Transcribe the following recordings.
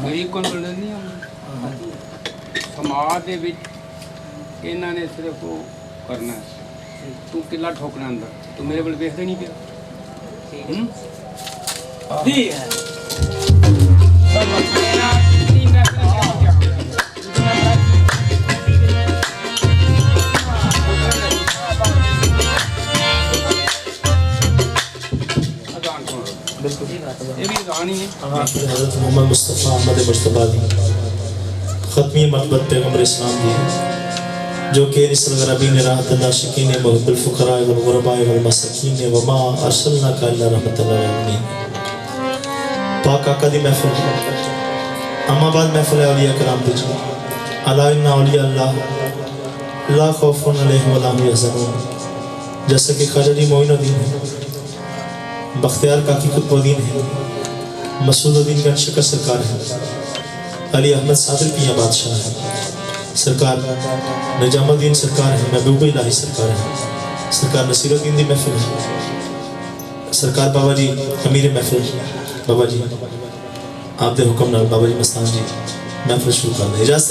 मेरी कॉन्फिडेंस नहीं है समाज के इन्होंने सिर्फ वो करना है तू किला ठोकना अंदर तू मेरे वाल देखते नहीं पिया ठीक है हज़रत मोहम्मद मुस्तफ़ा अहमद मुश्तबा दी ख़त्मी मक़बत पैगम्बर इस्लाम दी जो कि निस्ल गरबीन राहत नाशिकीन मुहिब्बुल फ़ुक़रा वल ग़ुरबा वल मसाकीन व मा अरसलनाका इल्ला रहमतल लिल आलमीन। पाक आका दी महफ़िल अम्मा बाद महफ़िल औलिया कराम दी अला इन्ना औलिया अल्लाह ला खौफ़ुन अलैहिम व ला हुम यहज़नून। जैसे कि ख़वाजा मोइनुद्दीन है, बख्तियार काकी कुतुबुद्दीन है, मसूदुद्दीन गंज शकर सरकार है, अली अहमद सादिक पिया बादशाह है सरकार, निजामुद्दीन सरकार है, महबूब इलाही सरकार है सरकार, नसीरुद्दीन दी महफिल है सरकार, बाबा जी अमीर महफिल बाबा जी आप दे हुक्म नाल बाबा जी मस्तान जी महफिल शुरू कर दे इजाजत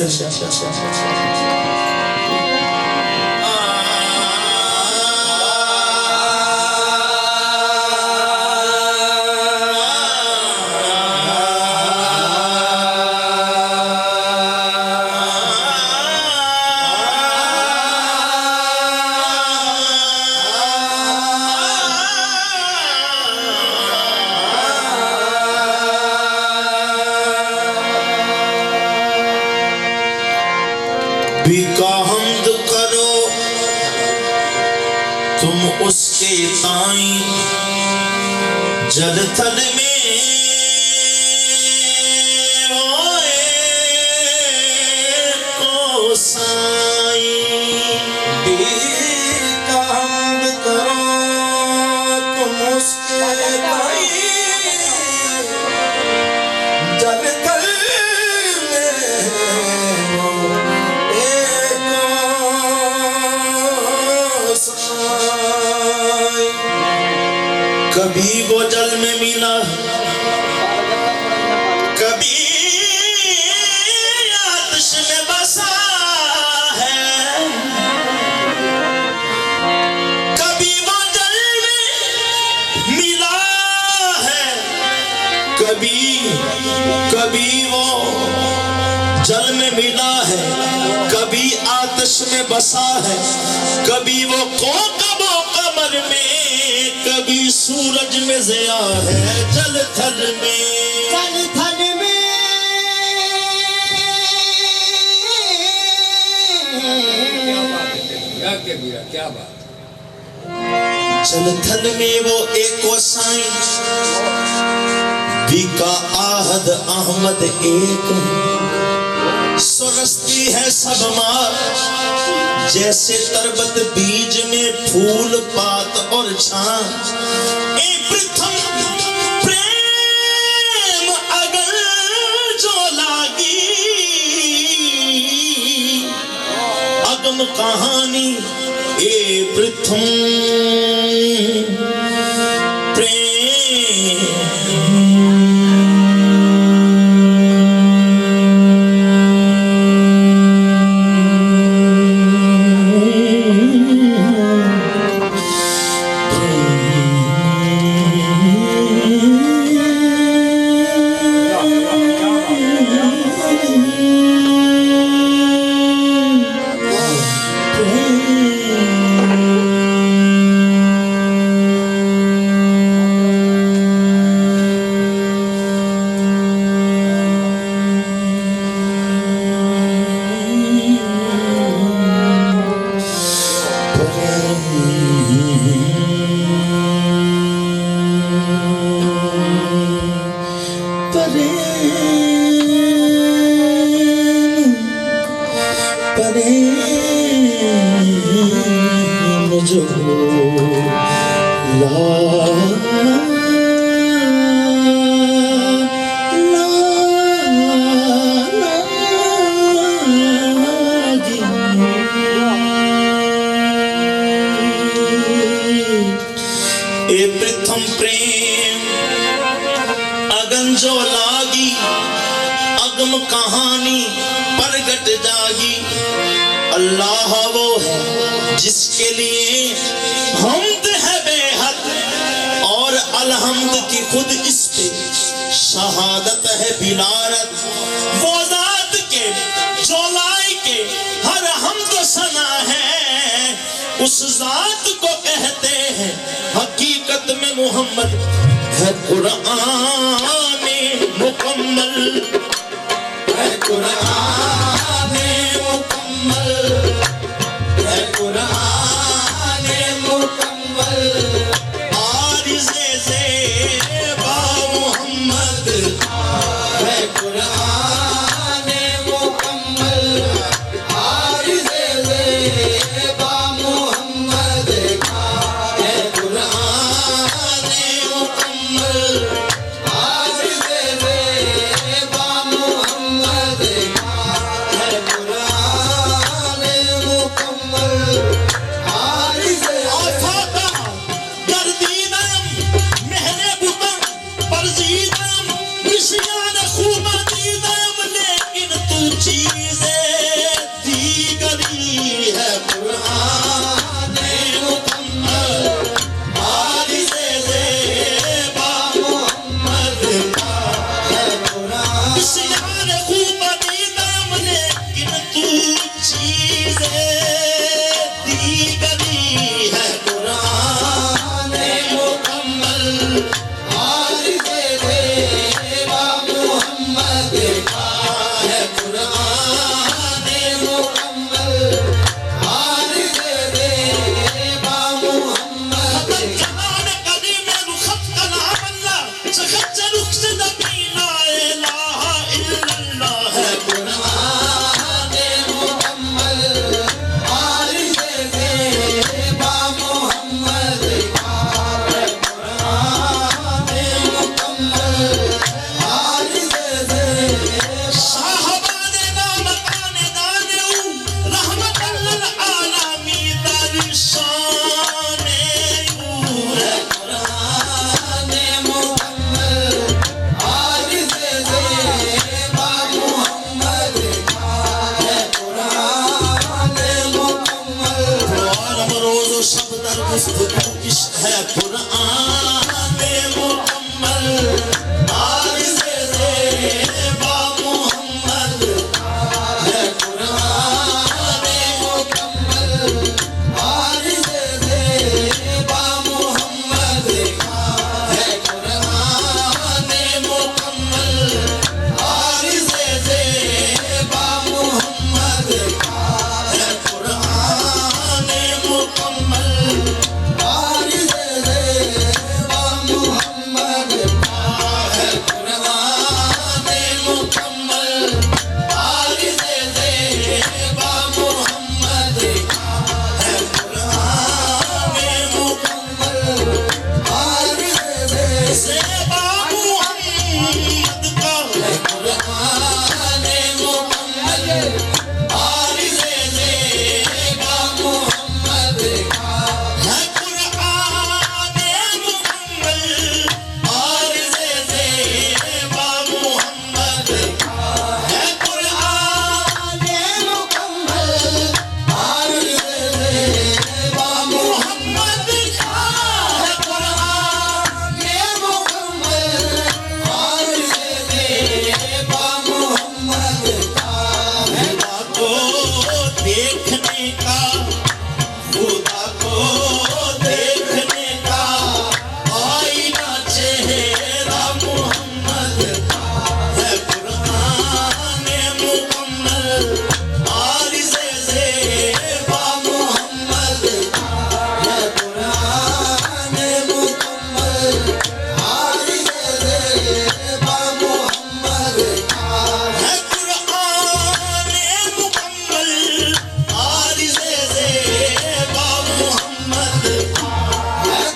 का हमद करो तुम उसके ताई जल थल में रोए को साई। का हमद करो तुम उसके ताई जल थल कभी वो जल में मिला कभी आतिश में बसा है, कभी वो जल में मिला है कभी वो जल में मिला है, कभी आतिश में बसा है, कभी वो कौकबो कमर में, कभी सूरज में ज़िया है जल थल में, जल थल में क्या बात जल थल में वो एक साईं बीका आहद अहमद एक सुरस्ती है सब मार जैसे तरबत बीज में फूल पात और छां। ए प्रथम प्रेम अगर जो लागी अगम कहानी ए प्रथम जो प्रथम प्रेम अगन जो जो लागी अगम कहानी प्रगट जागी। अल्लाह वो है जिसके लिए हमद है बेहद और अलहम्द की खुद इस पे शहादत है बिलारत। वो जात के जो लाई के हर हमद सना है, उस जात को कहते हैं हकीकत में मोहम्मद है। कुरान मुकम्मल है, कुरान मुकम्मल है, कुरान मुकम्मल। आरिज़े ज़ेबा मोहम्मद है, कुरान मुकम्मल। आरिज़े ज़ेबा मोहम्मद है, कुरान मुकम्मल। आरिज़े ज़ेबा मोहम्मद है, कुरान मुकम्मल। आरिज़े आफाका गर्दीनम मेहरे बुतम परजीदम मिशियान खूबा दीदम, लेकिन तू चीज़े दीगरी है। कुरान मुकम्मल। आरिज़े ज़ेबा मोहम्मद है, कुरान मिशियान खूबा दीदम, लेकिन तू चीज़े दीगरी है। कुरान मुकम्मल। आरिज़े ज़ेबा मोहम्मद है, कुरान मुकम्मल। आरिज़े ज़ेबा मोहम्मद जहान कदीम रुखत कलाम अल्लाह सखत रुख से नबी ला इलाहा इल्लल्लाह है। कुरान मुकम्मल। आरिज़े ज़ेबा मोहम्मद है, कुरान मुकम्मल। आरिज़े ज़ेबा साहबाने नामकाने दानेऊ रहमतल लिल आलमी दर्शाने है। कुरान मुकम्मल। आरिज़े ज़ेबा मोहम्मद है, कुरान मुकम्मल। और रोज़ शब दर गुफ्तगू इश्क है, कुरान मुकम्मल। आरिज़े ज़ेबा मोहम्मद है, कुरान मुकम्मल। आरिज़े ज़ेबा मोहम्मद है, कुरान मुकम्मल। आरिज़े ज़ेबा मोहम्मद है, कुरान मुकम्मल। आरिज़े ज़ेबा मोहम्मद है, कुरान मुकम्मल। आरिज़े ज़ेबा मोहम्मद है, कुरान मुकम्मल। आरिज़े ज़ेबा मोहम्मद का है, कुरान मुकम्मल। आरिज़े ज़ेबा मोहम्मद है, कुरान मुकम्मल। आरिज़े ज़ेबा मोहम्मद है, कुरान मुकम्मल। आरिज़े ज़ेबा मोहम्मद है, कुरान मुकम्मल। आरिज़े ज़ेबा मोहम्मद है। खुदा को देखने का, खुदा को देखने का आईना चेहरा मोहम्मद है, कुरान मुकम्मल। आरिज़े ज़ेबा मोहम्मद है, कुरान मुकम्मल। आरिज़े ज़ेबा मोहम्मद है, कुरान मुकम्मल। आरिज़े ज़ेबा मोहम्मद है,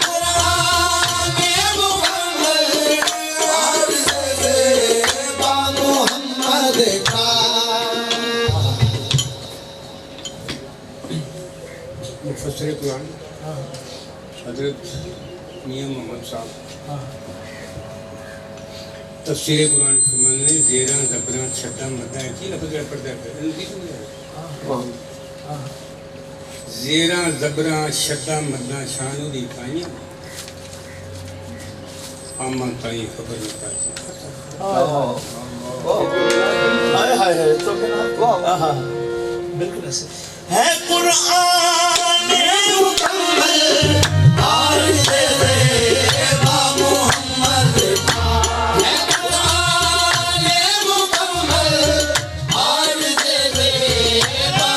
कुरान मुकम्मल। आरिज़े ज़ेबा मोहम्मद का। मुफस्सिर कुरान हजरत मियां मोहम्मद साहब तफसीरे कुरान फरमाने ने जेरा ज़बरा छटा मदा है की लफ्ज़ है पढ़ता है इनकी समझ जेरा ज़बरा छटा मदा शान दी काइयां आमा ताई खबर नहीं पाई हाय हाय हाय तो वाह बिल्कुल ऐसे है कुरान मुकम्मल आरिज़ ज़ेबा मोहम्मद है कुरान मुकम्मल आरिज़ ज़ेबा है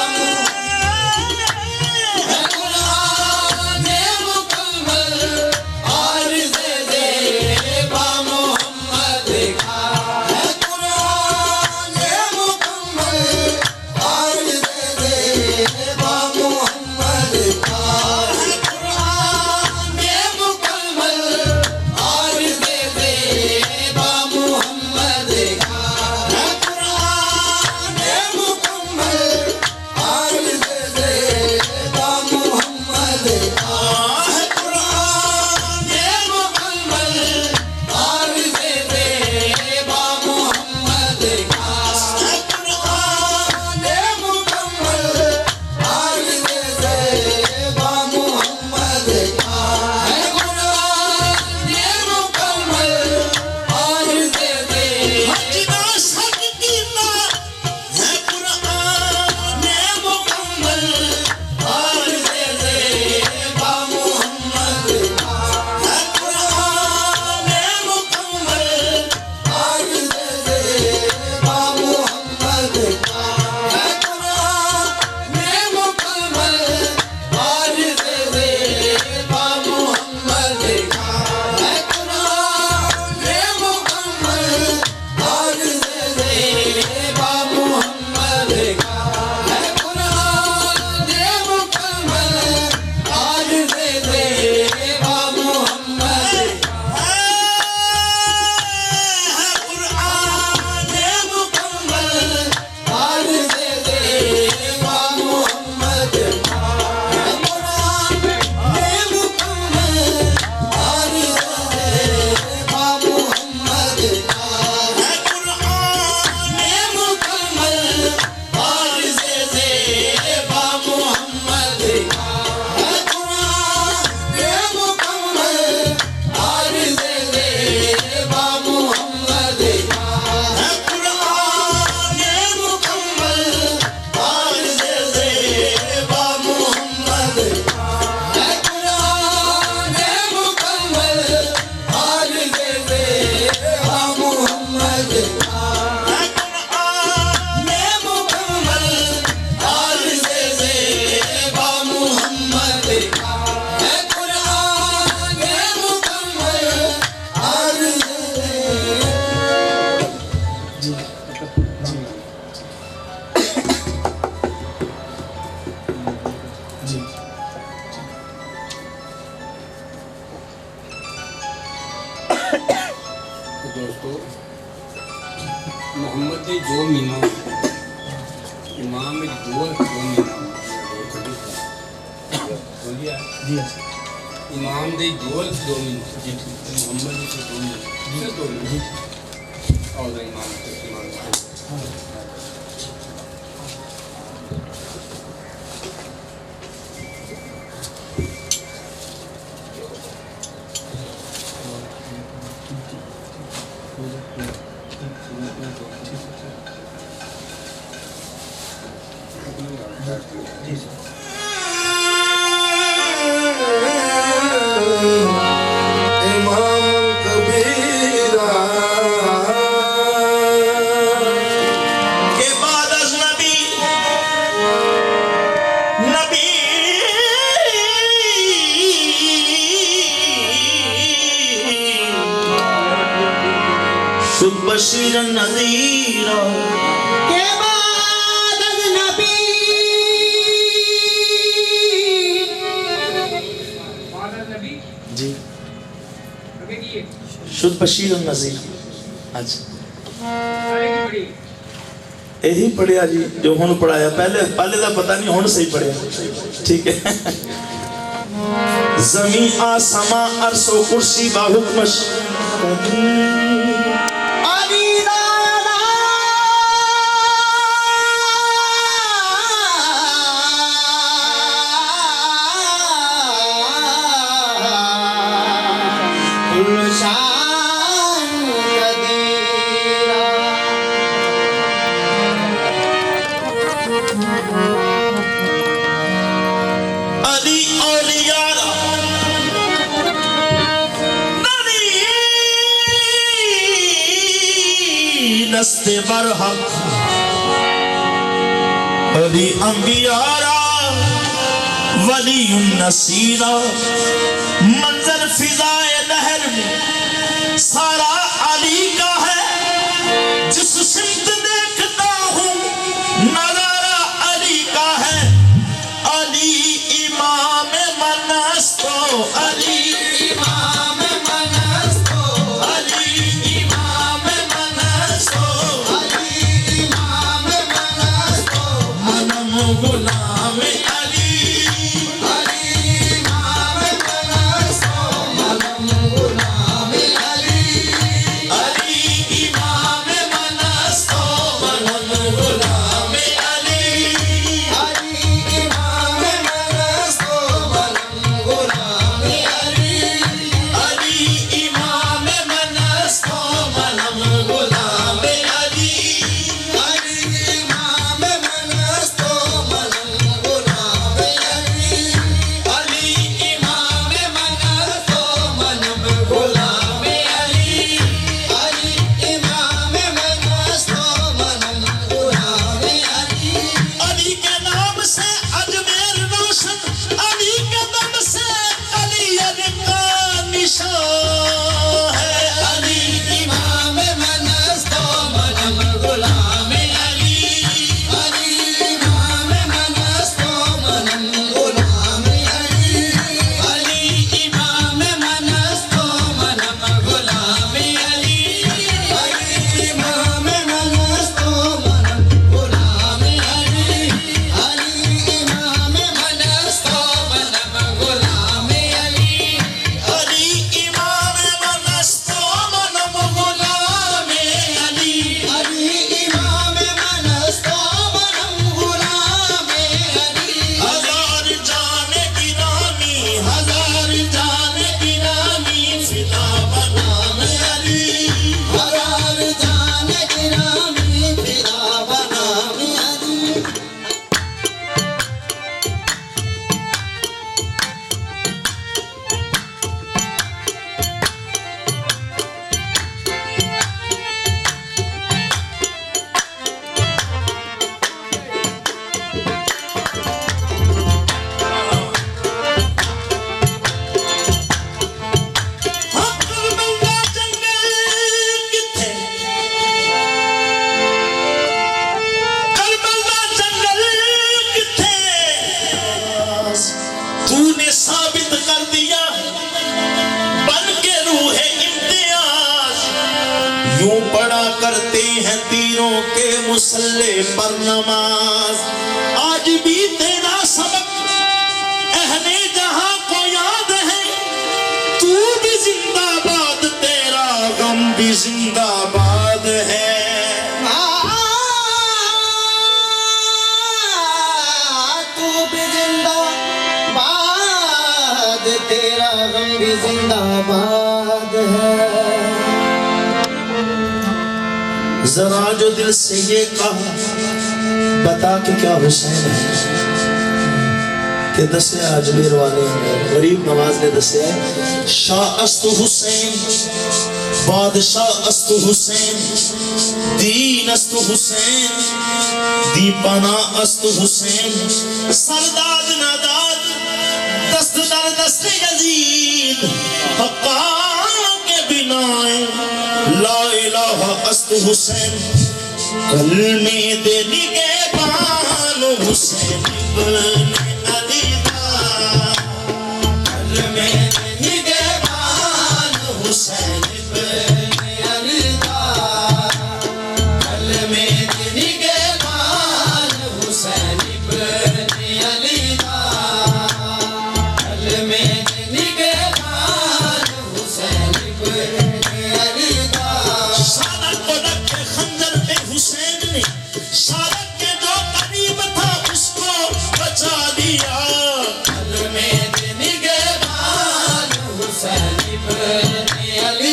कुरान मुकम्मल आरिज़ ज़ेबा मोहम्मद है कुरान मुकम्मल आरिज़ ज़ेबा मोहम्मद का है कुरान मुकम्मल आरिज़ ज़ेबा मोहम्मद का है कुरान मुकम्मल आरिज़ ज़ेबा मोहम्मद का है कुरान मुकम्मल आरिज़ ज़ेबा मोहम्मद का है कुरान मुकम्मल आरिज़ ज़ेबा मोहम्मद का है कुरान मुकम्मल आरिज़ ज़ेबा हजना सकीना है कुरान मुकम्मल आरिज़ ज़ेबा मोहम्मद का है कुरान मुकम्मल आरिज़ ज़ेबा मोहम्मद का है कुरान मुकम्मल आरिज़ ज़ेबा मोहम्मद का है कुरान मुकम्मल आरिज़ ज़ेबा मोहम्मद का है कुरान मुकम्मल आरिज़ ज़ेबा मोहम्मद का है कुरान मुकम्मल आरिज़ ज़ेबा मोहम्मद का है कुरान मुकम्मल आरिज़ ज़ेबा मोहम्मद का है कुरान मुकम्मल आरिज़ ज़ेबा मोहम्मद का है कुरान मुकम्मल आरिज़ ज़ेबा मोहम्मद का है कुरान मुकम्मल आरिज़ ज़ेबा मोहम्मद का है कुरान मुकम्मल आरिज़ ज़ेबा मोहम्मद का है कुरान मुकम्मल आरिज़ ज़ेबा मोहम्मद का है कुरान मुकम्मल आरिज़ जी तो दोस्तों मोहम्मद ने जो मीना इमाम में दो मीना बोलिए जी इमाम दे दो मीना मोहम्मद ने दो मीना दो मीना और इमाम इमाम कबीरा के बाद अजनबी नबी शुभ बशीर नज़ीरा के बाद अजनबी जी अबे की शुद्ध बशीर और नज़ीर अच्छा सारे की बड़ी यही पढ़िया जी जो हुन पढ़ाया पहले पहले का पता नहीं हुन सही पढ़िया ठीक है जमी आसमा अरसो कुर्सी बाहुकमश दस्ते बरहक अली अंबियारा वली नसीरा मंजर फिजाए लहर में सारा अली का है जिस सिमत देखता हूँ नजारा अली का है अली इमाम मनस्तो अली इमाम मनस्तो अली इमाम मनस्तो अली इमाम मनस्तो मनम गुलाम अली अली इमाम मनस्तो मनम गुलाम अली अली इमाम मनस्तो मनम गुलाम अली अली इमाम मनस्तो मनम गुलाम अली अली इमाम मनस्तो मनम गुलाम अली अली इमाम मनस्तो मनम गुलाम अली अली इमाम मनस्तो मनम गुलाम अली अली इमाम मनस्तो मनम गुलाम अली अली के नाम से अजमेर रोशन अली के दम से अली का निशान है अली इमाम मनस्तो मनम गुलाम अली अली इमाम मनस्तो मनम गुलाम अली अली इमाम मनस्तो मनम गुलाम अली अली इमाम मनस्तो मनम गुलाम अली अली इमाम मनस्तो मनम गुलाम अली अली इमाम मनस्तो मनम गुलाम अली अली इमाम मनस्तो मनम गुलाम अली हजार जाने गिरामी फिदा बनाम अली हजार जाने गिरामी फिदा बनाम अली करबला जंगल किथे करबला जंगल किथे तूने साबित कर दिया बन के रूह इम्तियाज यूं पढ़ा करते हैं तीरों के मुसल्ले पर नमाज आज भी तेरा सबक अहले जहां को याद है तू भी जिंदाबाद तेरा गम भी जिंदाबाद है तू भी जिंदाबाद तेरा गम भी जिंदाबाद है जरा जो दिल से ये कहा बता के क्या हुसैन है कि दसे अजमेर वाले गरीब नवाज ने दसे शाह अस्तु हुसैन बादशाह अस्तु हुसैन दीन अस्तु हुसैन दीपाना अस्तु हुसैन सरदाद नादाद दस्त दर दस्त यजीद हक्का के बिना ला इलाहा अस्तु हुसैन कलमे दे निगहबान हुसैन इब्न अली दा कलमे दे निगहबान हुसैन इब्न अली दा कलमे दे निगहबान हुसैन इब्न अली दा कलमे दे निगहबान हुसैन इब्न अली दा सादक को रखे खंजर पे हुसैन ने सादक के जो करीब था उसको बचा दिया कलमे दे निगहबान हुसैन इब्न अली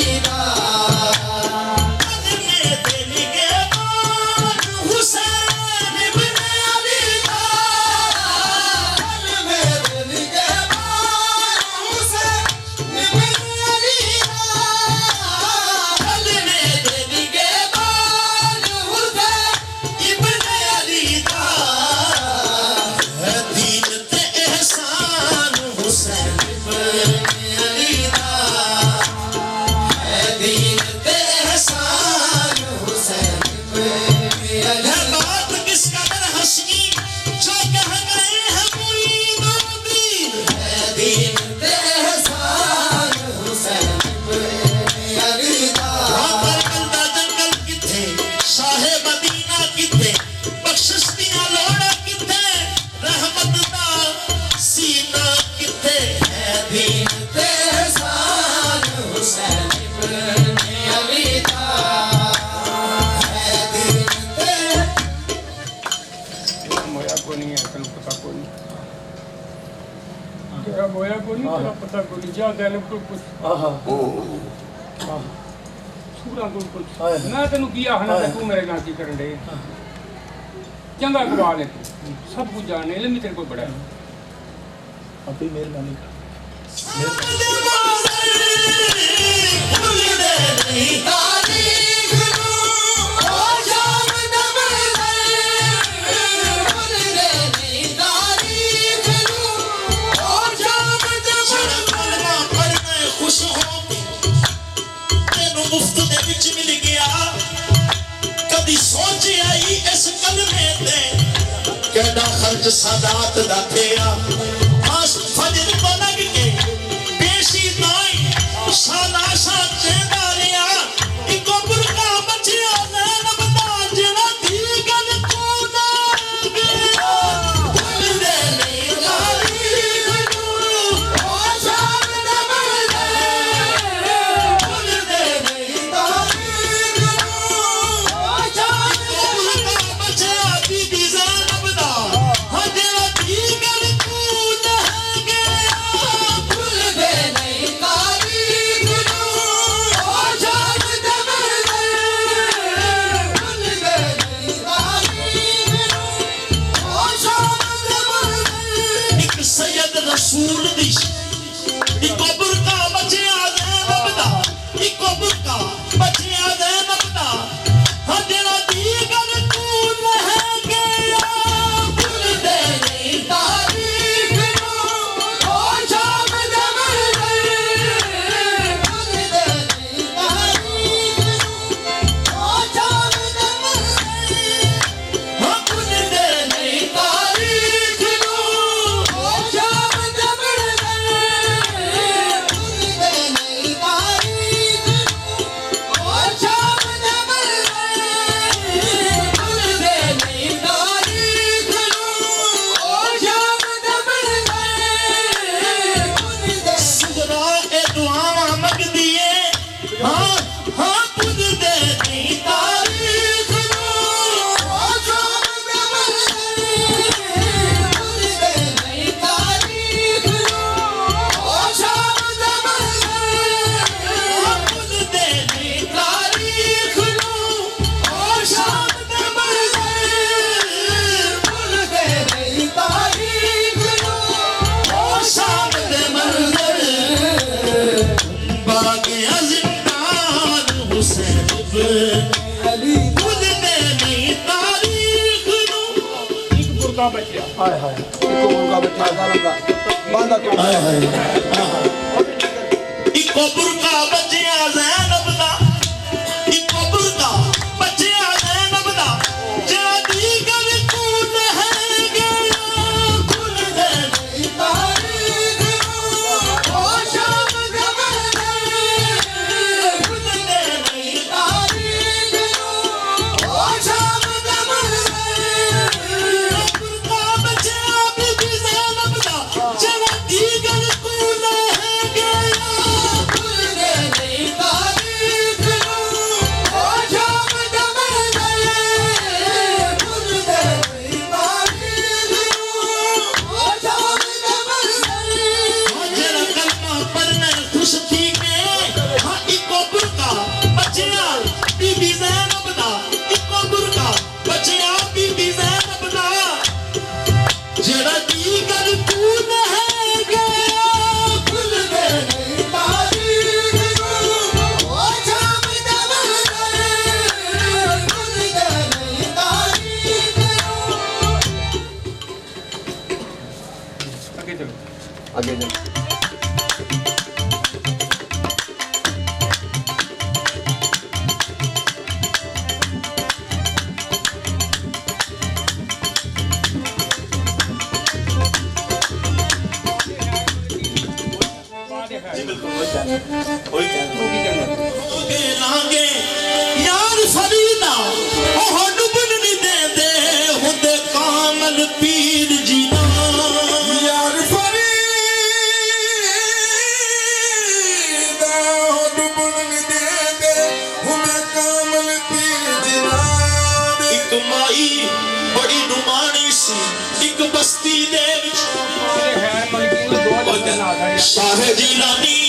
ਦਾਤਾ ਕੋਈ ਜਾ ਜ਼ਾਲਿਮ ਕੋਈ ਕੁਛ ਆਹਾ ਸੂਰਾਂ ਕੋਈ ਕੁਛ ਹਾਏ। ਮੈਂ ਤੈਨੂੰ ਕੀ ਆਖਣਾ ਤੇ ਤੂੰ ਮੇਰੇ ਨਾਲ ਕੀ ਕਰਨ ਦੇ ਚੰਗਾ ਕਮਾਲ ਹੈ ਤੂੰ सब कुछ जाने इल्म ही तेरे को बड़ा है अपनी मेहरबानी कर मुफ्त दे विच मिल गया कदी सोच आई इस कलमे ते केड़ा खर्च सादात दा तेरा आस फजर को लग के पेशी नाई साला सा चेंदा रिया इको बुरका बचिया ने नबदा जेड़ा दी गल को ना गया भूल दे नहीं तारी ओ शाम न मिले भूल दे नहीं तारी ओ शाम न मिले बचिया बीबी ज़ैनब दा हजरा दी गल को ना गया भूल दे नहीं तारी ओ शाम न मिले भूल दे नहीं तारी ओ शाम न मिले एक सैयद रसूल दी इको बुरका बचिया ज़ैनब दा इको बुरका बचिया ज़ैनब दा हजरा दी गल को ना गया भूल दे नहीं तारीख ओ शाम न मिले भूल दे नहीं तारीख ओ शाम न मिले भूल दे नहीं तारीख ओ शाम न मिले भूल दे नहीं तारीख ओ शाम न मिले भूल दे नहीं तारीख ओ शाम न मिले भूल दे सुगरा ए दुआवां मंगदी ए हां हां भूल दे नहीं तारीख ओ शाम न मिले भूल दे नहीं तारीख ओ शाम न मिले भूल दे नहीं तारीख ओ शाम न मिले भूल दे नहीं तारीख ओ शाम न मिले बागे ज़िंदान हुसैन अली भूल दे नहीं तारीख एक बुरका बचिया हाय हाय इको बुरका बैठा जालंगा बांधा को हाय हाय इको बुरका बचिया ज़ैनब दा इको बुरका बचिया ज़ैनब दा जेड़ा दी गल को ना गया भूल दे नहीं तारीख ओ शाम न मिले भूल दे नहीं तारीख ओ शाम न मिले बुरका बचिया बीबी ज़ैनब दा जेड़ा दी गल को ना गया भूल दे नहीं तारीख ओ शाम न मिले भूल दे नहीं तारीख ओ शाम न मिले जेड़ा कलमा पढ़ना खुश थी के हां इको बुरका बचिया बीबी ज़ैनब दा इको बुरका बचिया बीबी ज़ैनब दा जेड़ा दी गल तू ना गया भूल दे नहीं तारीख ओ शाम न मिले भूल दे नहीं तारीख आगे चलो आगे जा बाद है कोई तू की कहना के लांगे यार फरीदा ओह डुबन नहीं देंदे हुंदे कामल पीर जी ना यार फरीदा ओह डुबन नहीं देंदे हुंदे कामल पीर जी ना एक माई बड़ी नुमानी सी एक बस्ती दे विच है मन की दो शाह जिलानी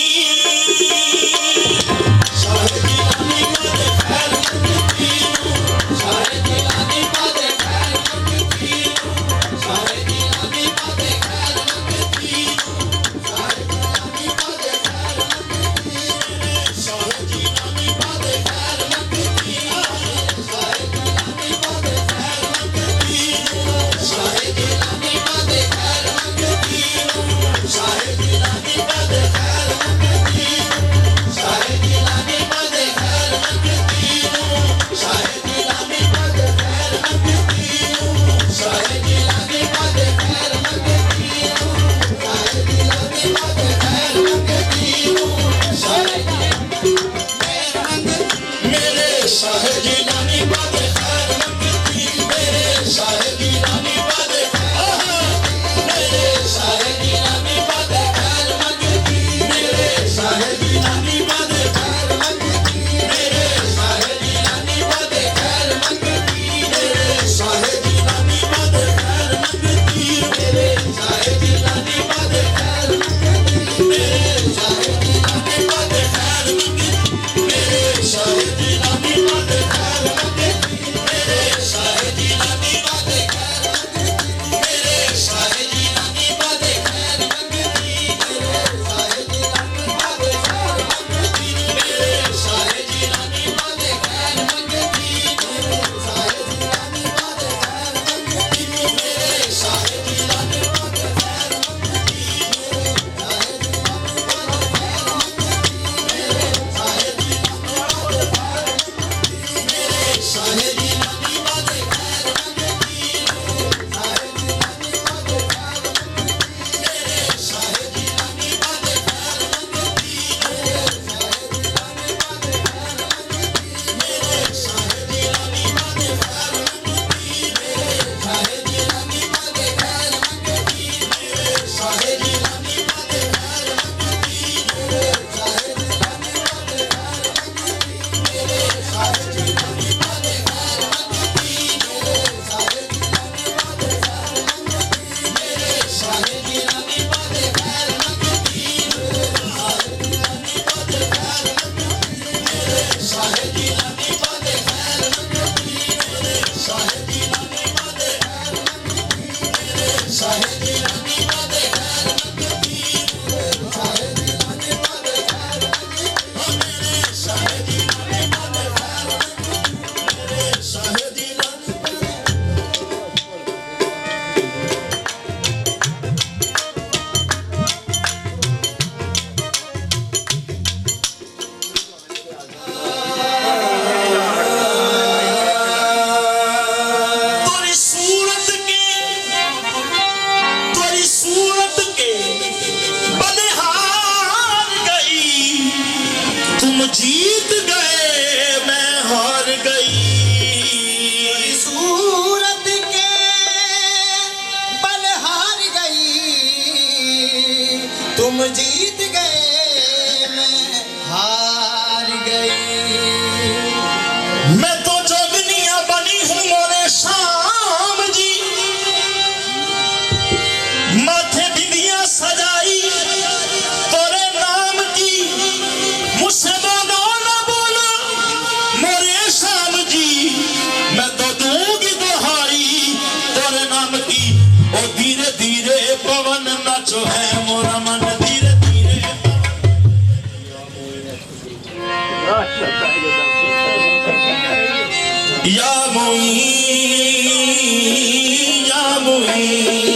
जीत गए मैं हार गई सूरत के बल हार गई तुम जीत गए मैं हार गई मैं तो जोगनिया बनी हूँ मोरे शाम जी माथे बिंदिया सजाई तोरे नाम की मुझसे मैं तो दूंगी दुहाई तेरे नाम की और धीरे धीरे पवन नाचो है मोरा मन धीरे धीरे या मोई या मोई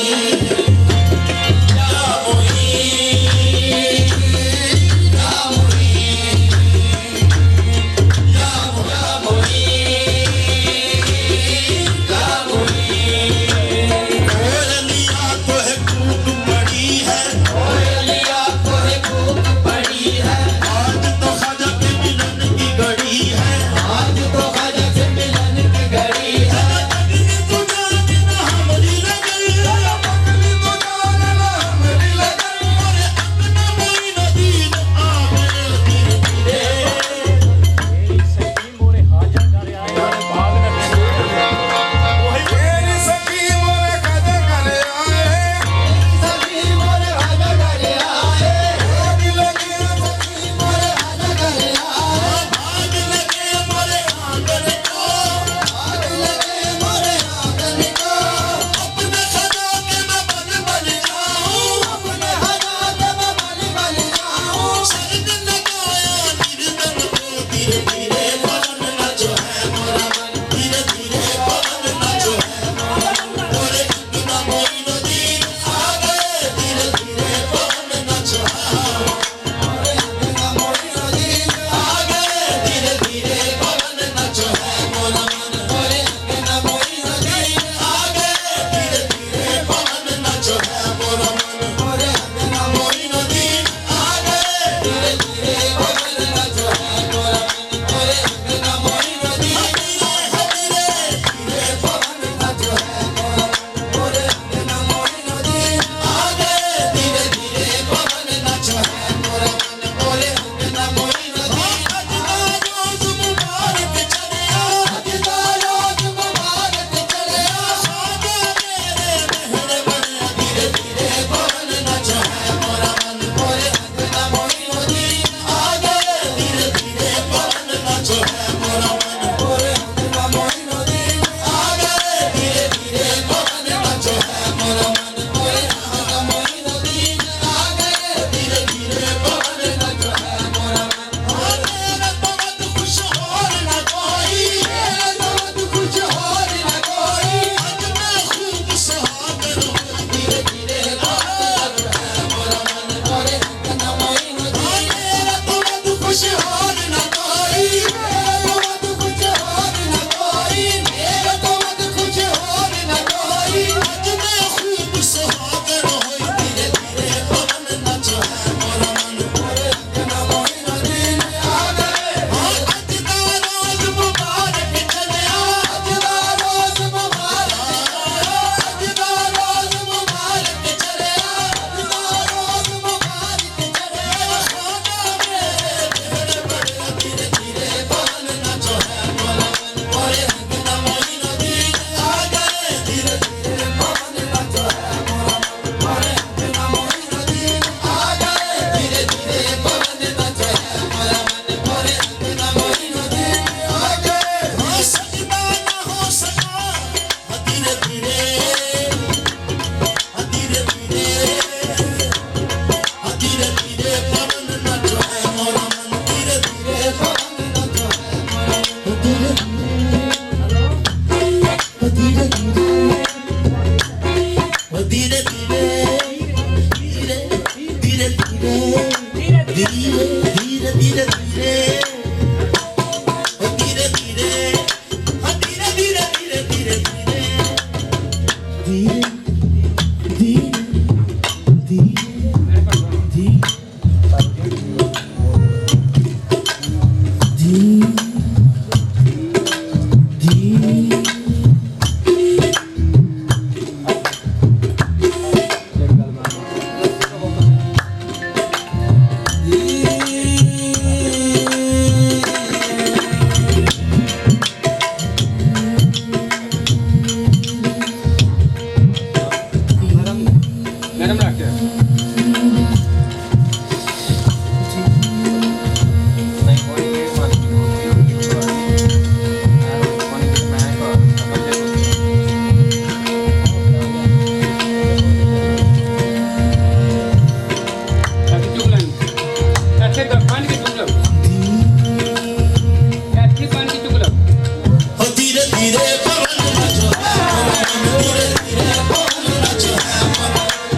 धीरे पवन नाचो है मोरा मन धीरे धीरे पवन नाचो है मन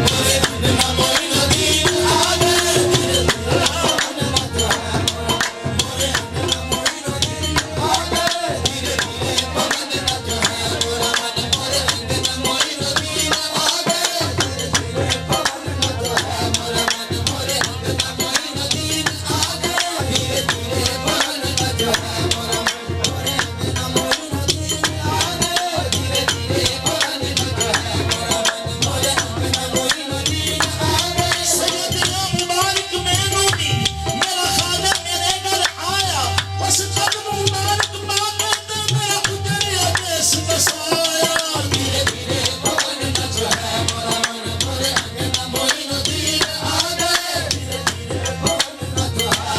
मोरे अंगना मोई नदी आ गए धीरे धीरे पवन नाचो है मोरे अंगना मोई नदी आ गए धीरे धीरे पवन नाचो है मोरा मन मोरे अंगना मोई नदी आ गए धीरे धीरे पवन नाचो है मोरा मन मोरे अंगना मोई नदी आ गए धीरे धीरे पवन नाचो है मोरा मन मोरे अंगना मोई नदी आ गए धीरे धीरे पवन नाचो है मोरा मन मोरे अंगना मोई नदी आ गए सैयदना मुबारक मेनूनी मेरा खाजा मेरे घर आया बस कदम मुबारक पाके ते मेरा उजड़िया देश बसाया धीरे धीरे पवन नाचो है मोरा मन मोरे अंगना मोई नदी आ गए धीरे धीरे पवन नाचो है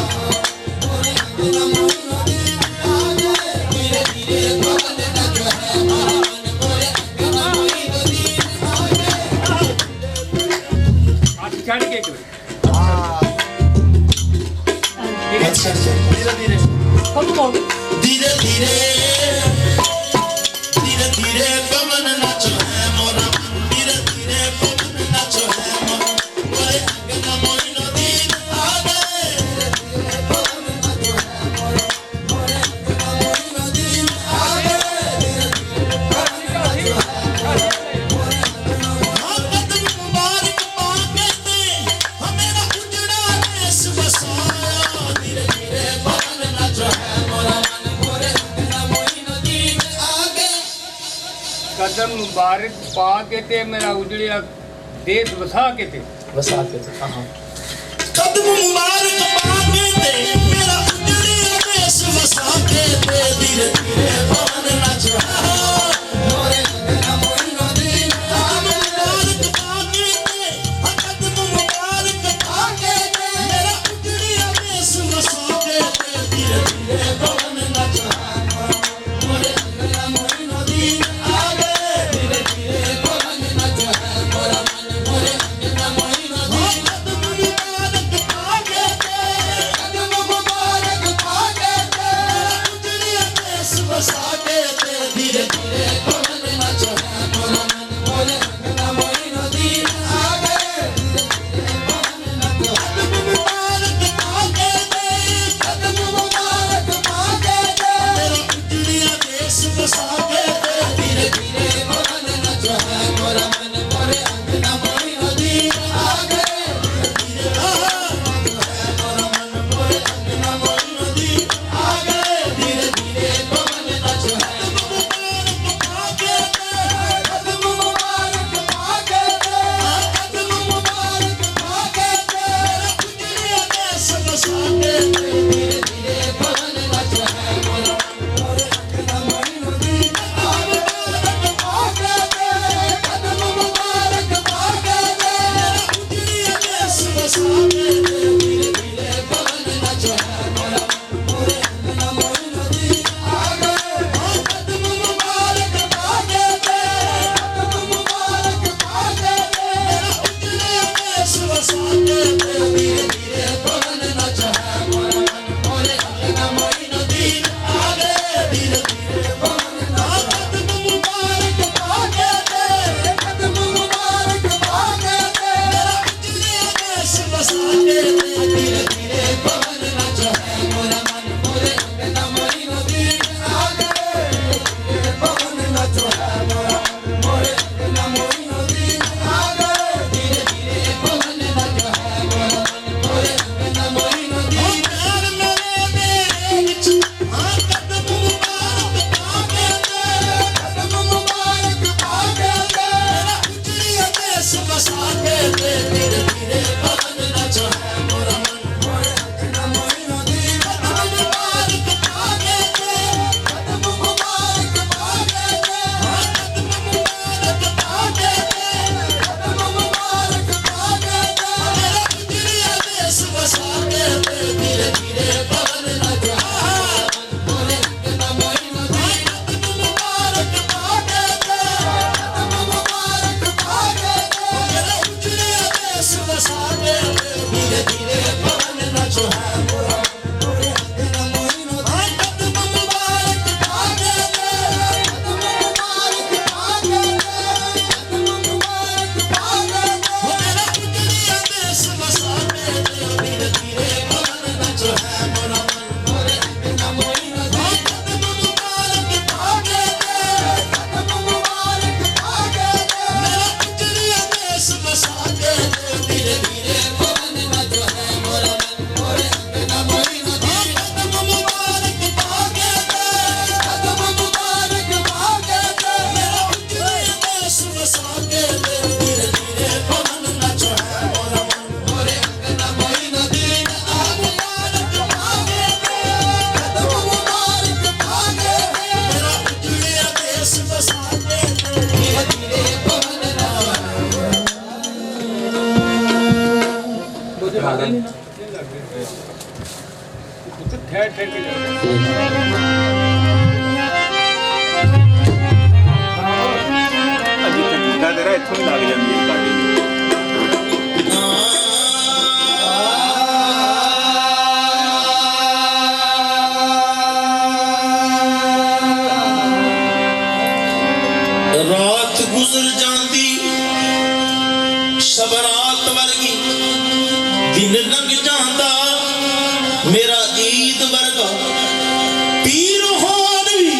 मोरे अंगना मोई नदी आ गए धीरे धीरे पवन नाचो है मोरा मन मोरे अंगना मोई नदी आ गए हाथ छाड़ के जो अच्छा धीरे धीरे धीरे धीरे धीरे पवन नाचो है मोरा मन धीरे धीरे पवन नाचो है मोरा मोरे अंगना मोई नदी आ गए धीरे धीरे पवन नाचो है मोरा मोरे अंगना मोई नदी आ गए धीरे धीरे पवन नाचो है मोरे अंगना कदम मुबारक पाके ते हमेरा उजड़ा देश बसाया धीरे धीरे पवन नाचो है मोरा मन मोरे अंगना मोई नदी आ गए कदम मुबारक पा के ते मेरा उजड़िया देश बसा के ते बस आते थे हाँ कदम मुबारक पाके ते मेरा उजड़िया देश बसा के ते धीरे धीरे पवन नाचो है मोरे अंगना मोई नदी कदम मुबारक पाके ते कदम मुबारक पाके ते मेरा उजड़िया देश बसा के ते धीरे धीरे पवन नाचो है मोरे अंगना मोई नदी आ गए धीरे धीरे पवन नाचो है मोरा मन मोरे अंगना मोई नदी कदम मुबारक पाके ते कदम मुबारक पाके ते उजड़िया देश बसा के ठहर ठहर के जाओ। अभी तक ढूंढा दे रहा है, इत्थों ही लग जाती है गाड़ी। रात गुजर जाती शब रात वर्गी, दिन लंघ जाता मेरा ईद वर्गा। पीर होर भी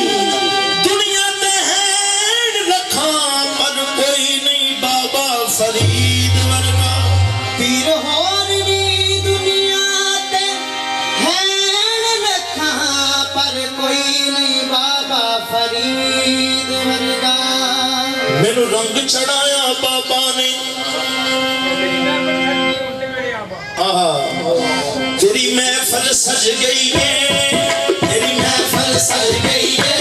दुनिया ते हैन लखां, पर कोई नहीं बाबा फरीद वर्गा। पीर होर दी दुनिया ते हैन लखां, पर कोई नहीं बाबा फरीद वर्गा। मैनू रंग चढ़ाया बाबा ने, आहा तेरी महफल सज गई है, तेरी महफल सज गई है।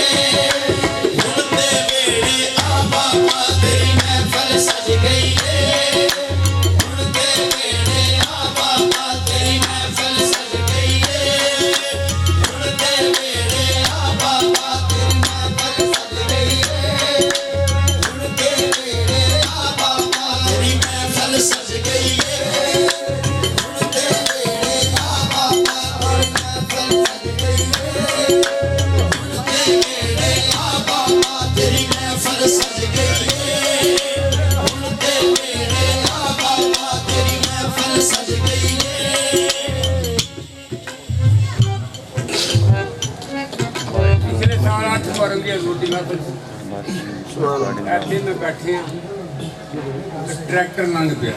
ढूंढते बेड़े आ बाबा, तेरी महफल सज गई है। ढूंढते बेड़े आ बाबा, तेरी महफल सज गई है। ढूंढते बेड़े आ बाबा, तेरी महफल सज गई है। ढूंढते बेड़े आ बाबा, तेरी महफल सज गई है। पिछले साल 8 मुहर्रम की रोटी महफिल ऐसे में बैठे हैं, ट्रैक्टर लंघ पिया,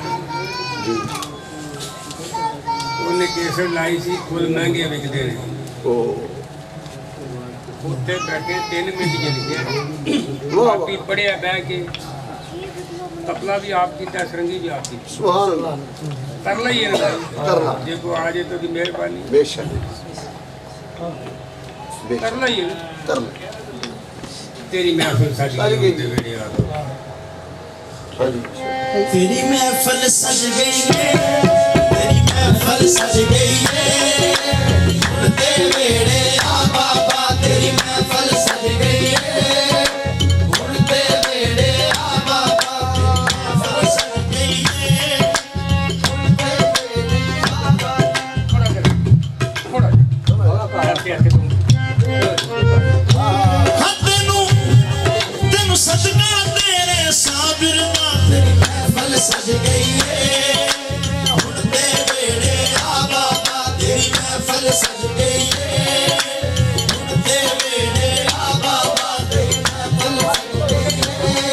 उन्हें केसर लाई सी, फुल महंगे विकते हैं। उत्थे बैठे 3 मिनट चल गया, बाकी पढ़िया बह के तपला भी आप की, सरंगी भी आप की, तरला ही है ना, जे को आ जाए तो मेहरबानी, बेशक तरला ही है ना। तेरी महफिल सज गई, वेड़े आ तेरी महफल सज गई है, तेरी महफल सज गई है। ढूंढते बेड़े आ बाबा, तेरी महफल सज गई है। ढूंढते बेड़े आ बाबा, तेरी महफल सज गई है। ढूंढते बेड़े आ बाबा। ऐसे ऐसे तुम हाँ तेनू सदका तेरे साबिर दा, तेरी महफल सज गई है। ढूंढते बेड़े आ बाबा, तेरी महफल सज गई है। ढूंढते बेड़े आ बाबा, तेरी महफल सज गई है।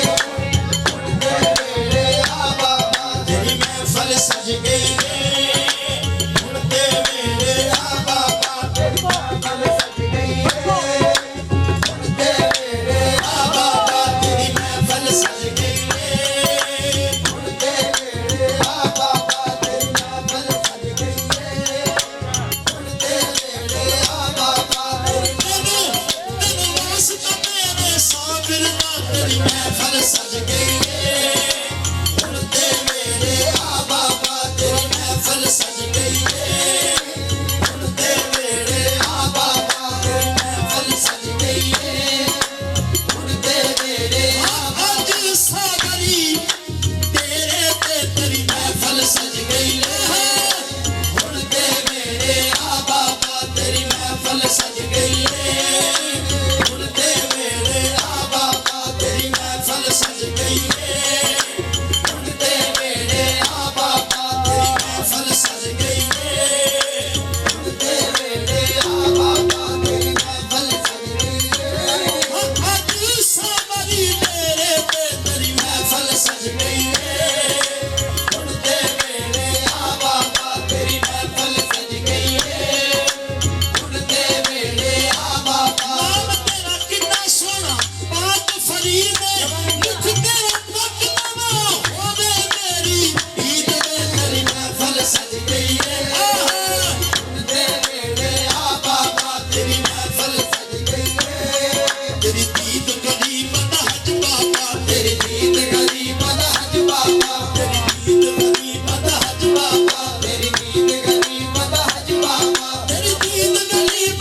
ढूंढते बेड़े आ बाबा, तेरी महफल सज गई है। ढूंढते बेड़े आ बाबा, तेरी महफल सज गई है। ढूंढते बेड़े आ बाबा, तेरी महफल सज गई है। ढूंढते बेड़े आ बाबा, तेरी महफल सज गई है। ढूंढते बेड़े आ बाबा, तेरी वास्ता मेरे साबिर दा, तेरी महफल सज गई है। ढूंढते बेड़े आ बाबा, तेरी महफल सज गई है। ढूंढते बेड़े आ बाबा, तेरी महफल सज गई है। ढूंढते बेड़े आ बाबा, सागरी तेरे ते तेरी महफल सज गई है। ढूंढते बेड़े आ बाबा, तेरी महफल सज गई है। ढूंढते बेड़े आ बाबा, तेरी महफल सज गई है। ढूंढते बेड़े आ बाबा, तेरी महफल सज गई है। ढूंढते बेड़े आ बाबा, तेरी महफल सज गई है। आज सावरी तेरे पे तेरी महफल सज गई है। ढूंढते बेड़े आ बाबा, तेरी महफल सज गई है। ढूंढते बेड़े आ बाबा, नाम तेरा कितना सोना पाक फरीद है। मुख तेरा पक नवा होवे मेरी ईद में, तेरी महफल सज गई है। ढूंढते बेड़े आ बाबा, तेरी महफल सज गई है। तेरी दीद गरीब दा हज बाबा, तेरी दीद गरीब दा हज बाबा, तेरी दीद गरीब दा हज बाबा, तेरी दीद गरीब दा हज बाबा, तेरी दीद गरीब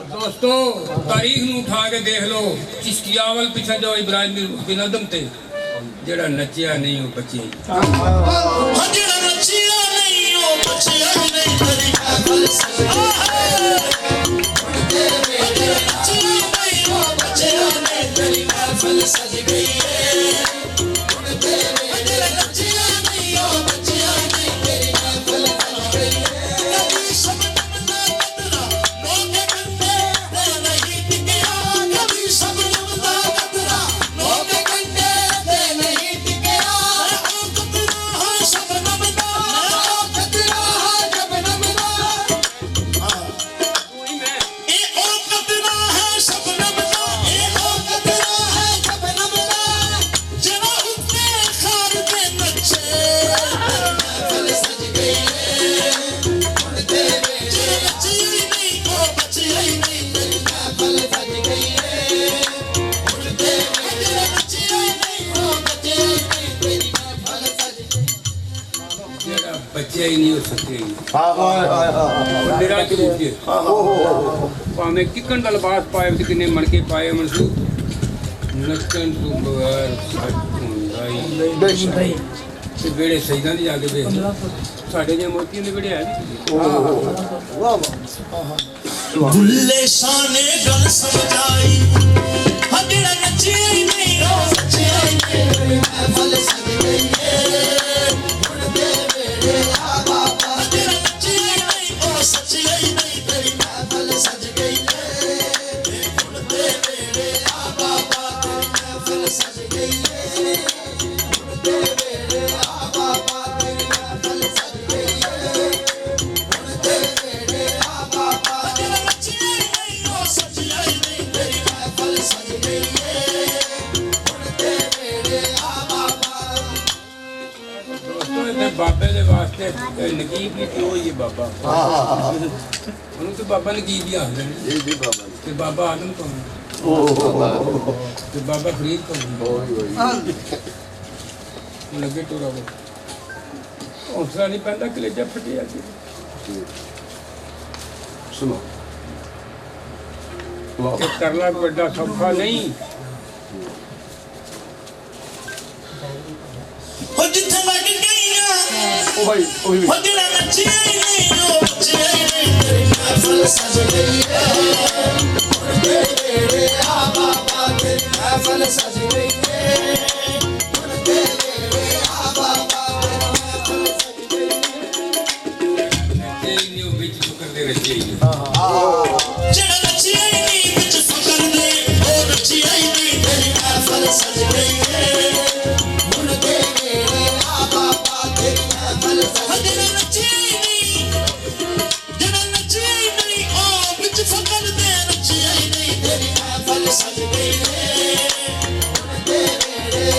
दोस्तों तारीख ਨੂੰ ਉਠਾ ਕੇ ਦੇਖ ਲਓ ਚਿਸ਼ਤੀਆ ਵੱਲ ਪਿੱਛੇ ਜਾਓ ਇਬਰਾਹਿਮ ਬਿਨ ਅਦਮ ਤੇ ਜਿਹੜਾ ਨੱਚਿਆ ਨਹੀਂ ਉਹ ਬੱਚੇ ਜਿਹੜਾ ਨੱਚਿਆ ਨਹੀਂ ਉਹ ਬੱਚਿਆ ਨਹੀਂ ਤੇਰੀ ਮਹਿਫਲ ਸਜ ਗਈ ਏ ਹੁਣ ਤੇਰੇ ਜਿਹੜਾ ਨੱਚਿਆ ਨਹੀਂ ਉਹ ਬੱਚਿਆ ਨਹੀਂ ਤੇਰੀ ਮਹਿਫਲ ਸਜ ਗਈ ਏ ਕਦੀ ਸ਼ਬਨਮ ਨਾ ਕਤਰਾ ਲੋਕੇ ਕੰਡੇ ਤੇ ਨਹੀਂ ਟਿਕਿਆ ਕਦੀ ਸ਼ਬਨਮ ਦਾ ਕਤਰਾ ਲੋਕੇ ਕੰਡੇ ਤੇ ਨਹੀਂ ਟਿਕਿਆ ਉਹ ਕਤਰਾ ਹੈ ਸ਼ਬਨਮ ਦਾ ਉਹ ਕਤਰਾ ਹੈ ਸ਼ਬਨਮ ਦਾ ਇਹ ਉਹ ਕਤਰਾ ਹੈ ਸ਼ਬਨਮ ਦਾ ਇਹ ਉਹ ਕਤਰਾ ਹੈ ਸ਼ਬਨਮ ਦਾ ਜਿਹੜਾ ਉੱਤੇ ਖਾਰ ਦੇ ਨੱਚੇ ਮਹਿਫਲ ਸਜ ਗਈ ਏ ਹੁਣ ਤੇਰੇ ਜਿਹੜਾ ਨੱਚੀ ਨਹੀਂ ਉਹ ਬੱਚਿਆ ਹੀ ਨਹੀਂ ਤੇਰੀ ਮਹਿਫਲ ਸਜ ਗਈ ਏ ਹੁਣ ਤੇਰੇ ਜਿਹੜਾ ਨੱਚਿਆ ਨਹੀਂ ਉਹ ਬੱਚਿਆ ਹੀ ਨਹੀਂ ਤੇਰੀ ਮਹਿਫਲ ਸਜ ਗਈ ਜਿਹੜਾ ਬੱਚਿਆ ਹੀ ਨਹੀਂ ਉਹ ਸੱਚਿਆ ਹੀ ਨਹੀਂ ਉਹ ਨਿਰਾ ਝੂਠ ਹੈ ਭਾਵੇਂ ਕਿੱਕਣ ਦਾ ਲਿਬਾਸ ਪਾਏ ਤੇ ਕਿੰਨੇ ਮਣਕੇ ਪਾਏ ਮਨਸੂ ਨੱਚਣ ਤੋਂ ਬਗੈਰ ਸੱਚ ਹੁੰਦਾ ਹੀ ਨਹੀਂ ਤੇ ਵੇੜੇ ਸਜਦਾਂ ਦੀ ਜਾ ਕੇ ਵੇਖ ਲਓ। ਸਾਡੇ ਜੇ ਮੋਤੀਆਂ ਦੇ ਵੇੜੇ ਹੈ ਬੁੱਲੇ ਸ਼ਾਹ ਨੇ ਗੱਲ ਸਮਝਾਈ ਜਿਹੜਾ ਨੱਚਿਆ ਹੀ ਨਹੀਂ ਉਹ ਸੱਚਿਆ ਹੀ ਨਹੀਂ ਤੇਰੀ ਮਹਿਫਲ ਸਜ ਗਈ ਏ ਹੁਣ ਦੇ ਵੇੜੇ ਆ ਬਾਬਾ ਜਿਹੜਾ ਨੱਚਿਆ ਹੀ ਨਹੀਂ ਉਹ ਸੱਚਿਆ ਹੀ ਨਹੀਂ ਤੇਰੀ ਮਹਿਫਲ ਸਜ ਗਈ ਏ ਹੁਣ ਦੇ ਵੇੜੇ ਆ ਬਾਬਾ ਤੇਰੀ ਮਹਿਫਲ ਸਜ ਗਈ ਏ ਹੁਣ ਦੇ ਵੇੜੇ ਆ ਬਾਬਾ ਤੇਰੀ ਮਹਿਫਲ ਸਜ ਗਈ ਏ ਹੁਣ ਦੇ ਵੇੜੇ ਆ ਬਾਬਾ ਜਿਹੜਾ ਨੱਚਿਆ ਹੀ ਨਹੀਂ ਉਹ ਸੱਚਿਆ ਹੀ ਨਹੀਂ ਤੇਰੀ ਮਹਿਫਲ ਸਜ ਗਈ ਏ ਹੁਣ ਦੇ ਵੇੜੇ ਆ ਬਾਬਾ ਦੋਸਤੋ ਇਹ ਬਾਬੇ ਦੇ ਵਾਸਤੇ ਨਕੀਬ ਨਹੀਂ ਪਿਓ ਹੀ ਹੈ ਬਾਬਾ ਉਹਨੂੰ ਤੇ ਬਾਬਾ ਨਕੀਬ ਹੀ ਆਖਦੇ ਨੇ ਜੀ ਬਾਬਾ ਤੇ ਬਾਬਾ ਆਦਮ ਤੋਂ ਤੇ ਬਾਬਾ ਫਰੀਦ ਤੋਂ ਲੱਗੇ ਟੋਰਾ ਕੋ ਹੌਸਲਾ ਨਹੀਂ ਪੈਂਦਾ ਕਲੇਜਾ ਫਟਿਆ ਸੀ ਸੁਣੋ ਕਿ ਕਰਨਾ ਵੱਡਾ ਸੌਖਾ ਨਹੀਂ ਉਹ ਜਿੱਥੇ ਲੱਗ ਗਈਆਂ ਉਹ ਭਾਈ ਉਹ ਵੀ ਉਹ ਜਿਹੜਾ ਨੱਚਿਆ ਹੀ ਨਹੀਂ ਉਹ ਬੱਚਿਆ ਹੀ ਨਹੀਂ ਤੇਰੀ ਮਹਿਫਲ ਸਜ ਗਈ ਏ ਹੁਣ ਦੇ ਵੇੜੇ ਆ ਬਾਬਾ ਤੇਰੀ ਮਹਿਫਲ ਸਜ ਗਈ ਏ ਹੁਣ ਦੇ ਵੇੜੇ ਆ ਬਾਬਾ ਤੇਰੀ ਮਹਿਫਲ ਸਜ ਗਈ ਨੱਚੇ ਹੀ ਨਹੀਂ ਉਹ ਵਿੱਚ ਸ਼ੁਕਰ ਦੇ ਰੱਜੇ ਹੀ ਨਹੀਂ। ਜਿਹੜਾ ਨੱਚਿਆ ਹੀ ਨਹੀਂ ਵਿੱਚ ਫਕਰ ਦੇ ਉਹ ਨੱਚਿਆ ਹੀ ਨਹੀਂ ਤੇਰੀ ਮਹਿਫਲ ਸਜ ਗਈ ਏ ਹੁਣ ਦੇ ਵੇੜੇ ਆ ਬਾਬਾ ਤੇਰੀ ਮਹਿਫਲ ਸਜ ਗਈ ਜਿਹੜਾ ਨੱਚਿਆ ਹੀ ਨਹੀਂ ਜਿਹੜਾ ਨੱਚਿਆ ਹੀ ਨਹੀਂ ਉਹ ਵਿੱਚ ਫਕਰ ਦੇ ਨੱਚਿਆ ਹੀ ਨਹੀਂ ਤੇਰੀ ਮਹਿਫਲ ਸਜ ਗਈ ਏ ਹੁਣ ਦੇ ਵੇੜੇ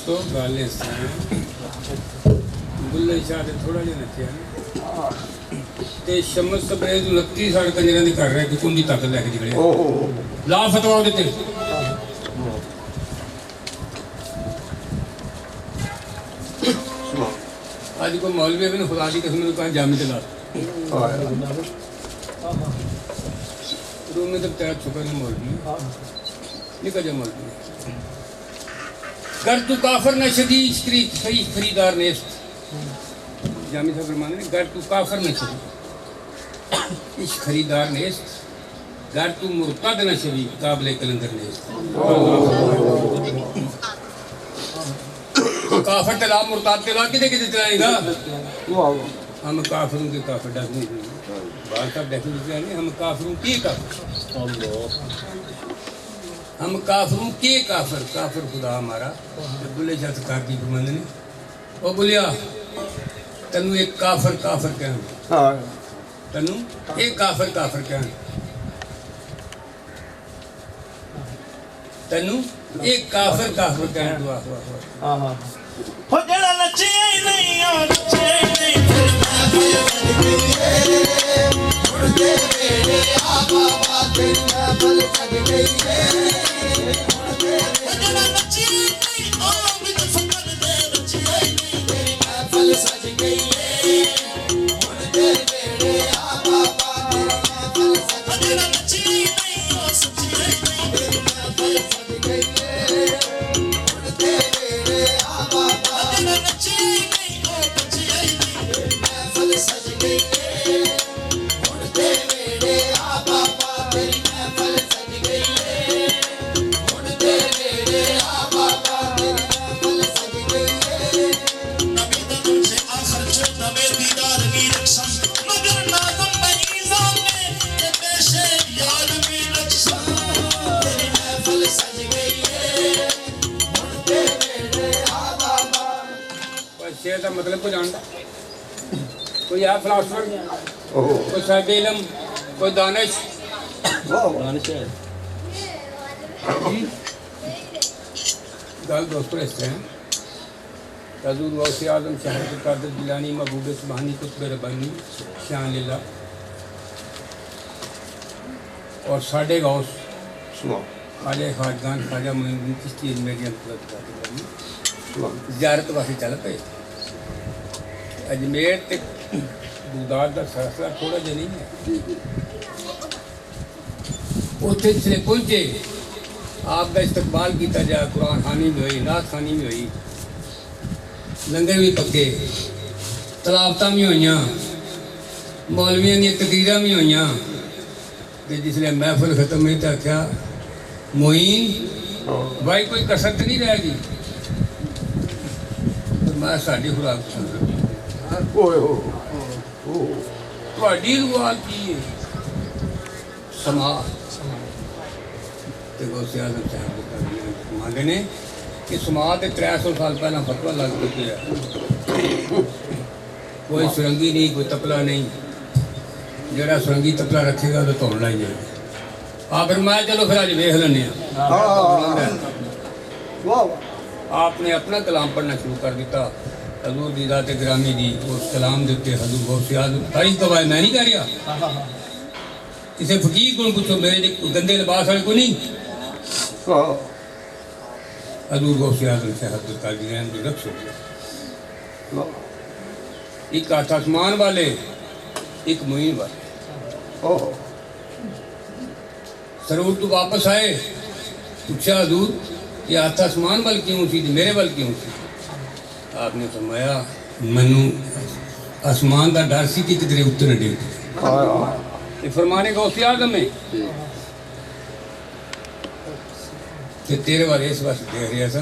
दोस्तों गल इस बुल्ले शाह ते थोड़ा जिहा नच्चिया ते शमस सबरेज 29 साल कंजरां दी कर रहा कि कुंडी तक लैके निकलिया ला फतवा ओहदे ते आज को मौलवी भी खुदा की कसम ने कहा जामी चला रूम में तब तेरा छुपा नहीं मौलवी निकल जा मौलवी गर तू काफर न शदीद सही खरीदार नेस्त जामी साहब फरमाते हैं गर तू काफर न शदीद इस खरीदार नेस्त गर तू मुर्तद न शदीद काबिल कलंदर नेस्त काफर तला मुर्ताद तला किधे किधे चलाएगा हम काफिरों के काफिर डर नहीं बात साहब डेफिनेटली नहीं हम काफिरों के काफिर हम काफिरों के काफिर काफिर खुदा हमारा बुले जात कार की मंद ने ओ बुलिया तनु एक काफिर काफिर कहना तनु एक काफिर काफिर कहना तनु एक काफिर काफिर कहना दुआ हो जड़ा नचे नहीं और नचे नहीं फिर मुड़के मेरे आबा बातें बल सज गई है हो जड़ा नचे नहीं और बिन फकर दे नचे नहीं तेरी महफिल सज गई है मुड़के मेरे आबा बातें बल सज गई है नचे नहीं और सच्ची नहीं तेरी महफिल सज गई है मुड़के मेरे आबा सज गई है मुड़ते मेरे आबा तेरी महफिल सज गई है मुड़ते मेरे आबा तेरी महफिल सज गई है नबी दम से आखिर से नबी दीदार की रक्षण मगर नाज़म मईज़ान में ये पेशे याद में रक्षा तेरी महफिल सज गई है मुड़ते मेरे आबा बस शेर का मतलब को जानता कोई है फिलासफर कोई साहिब इल्म कोई दानिश गल दोस्तों इस तरह हज़ूर गौसे आज़म शहर कादिर जिलानी महबूब सुबहानी कुतुब रब्बानी शान लीला और साढ़े गौस ख्वाजा खाजगान ख्वाजा मोइनुद्दीन चिश्ती मेरी ज़ियारत वास्ते चल पे अजमेर ते बगदाद का फैसला थोड़ा जिहा नहीं है उत्थे जिसले पहुंचे आपका इस्तकबाल किया जाए कुरान खानी भी हुई नात खानी भी हुई लंगर भी पक्के तलावत भी हुई मौलवियों दी तकरीर भी हुई जिसले महफिल खत्म हुई तो आख्या मोइन भाई कोई कसर तो नहीं रहेगी मैं साड़ी खुराक पसंद ਤੁਹਾਡੀ ਰਵਾਲ ਕੀ ਹੈ ਸਮਾ ਤੇ ਗੌਸੇ ਆਜ਼ਮ ਸਾਹਿਬ ਦੇ ਮੰਨਦੇ ਨੇ ਕਿ ਸਮਾ ਤੇ 300 ਸਾਲ ਪਹਿਲਾਂ ਫਤਵਾ ਲੱਗ ਚੁੱਕਿਆ ਕੋਈ ਸੁਰੰਗੀ ਨਹੀਂ ਕੋਈ ਤਪਲਾ ਨਹੀਂ ਜਿਹੜਾ ਸੁਰੰਗੀ ਤਪਲਾ ਰੱਖੇਗਾ ਉਹ ਧੋਣ ਲਾਈ ਜਾਏਗਾ ਆ ਫਿਰ ਮੈਂ ਚਲੋ ਫਿਰ ਅੱਜ ਵੇਖ ਲੈਂਦੇ ਆ आपने अपना कलाम पढ़ना शुरू कर दिता हजूर दी ज़ात गिरामी दी उस कलाम के उत्ते हजूर गौसे आज़म तारीफ गवाह मैं नहीं कर रहा किसी फकीर को पूछो मेरे गंदे लिबास वाले को नहीं हजूर गौसे आज़म से अब्दुल कादिर की रक्स हो गया एक हाथ आसमान वाले एक मुइन वाले सरूर तो वापस आए पूछा हजूर ये हाथ आसमान वाल क्यों सी मेरे वाल क्यों सी आपने फरमाया मैनू आसमान का डर सी कि किधरे उत्तर न डिग फरमाने गौसे आज़म में तेरे वाले इस वास्ते देख रहा था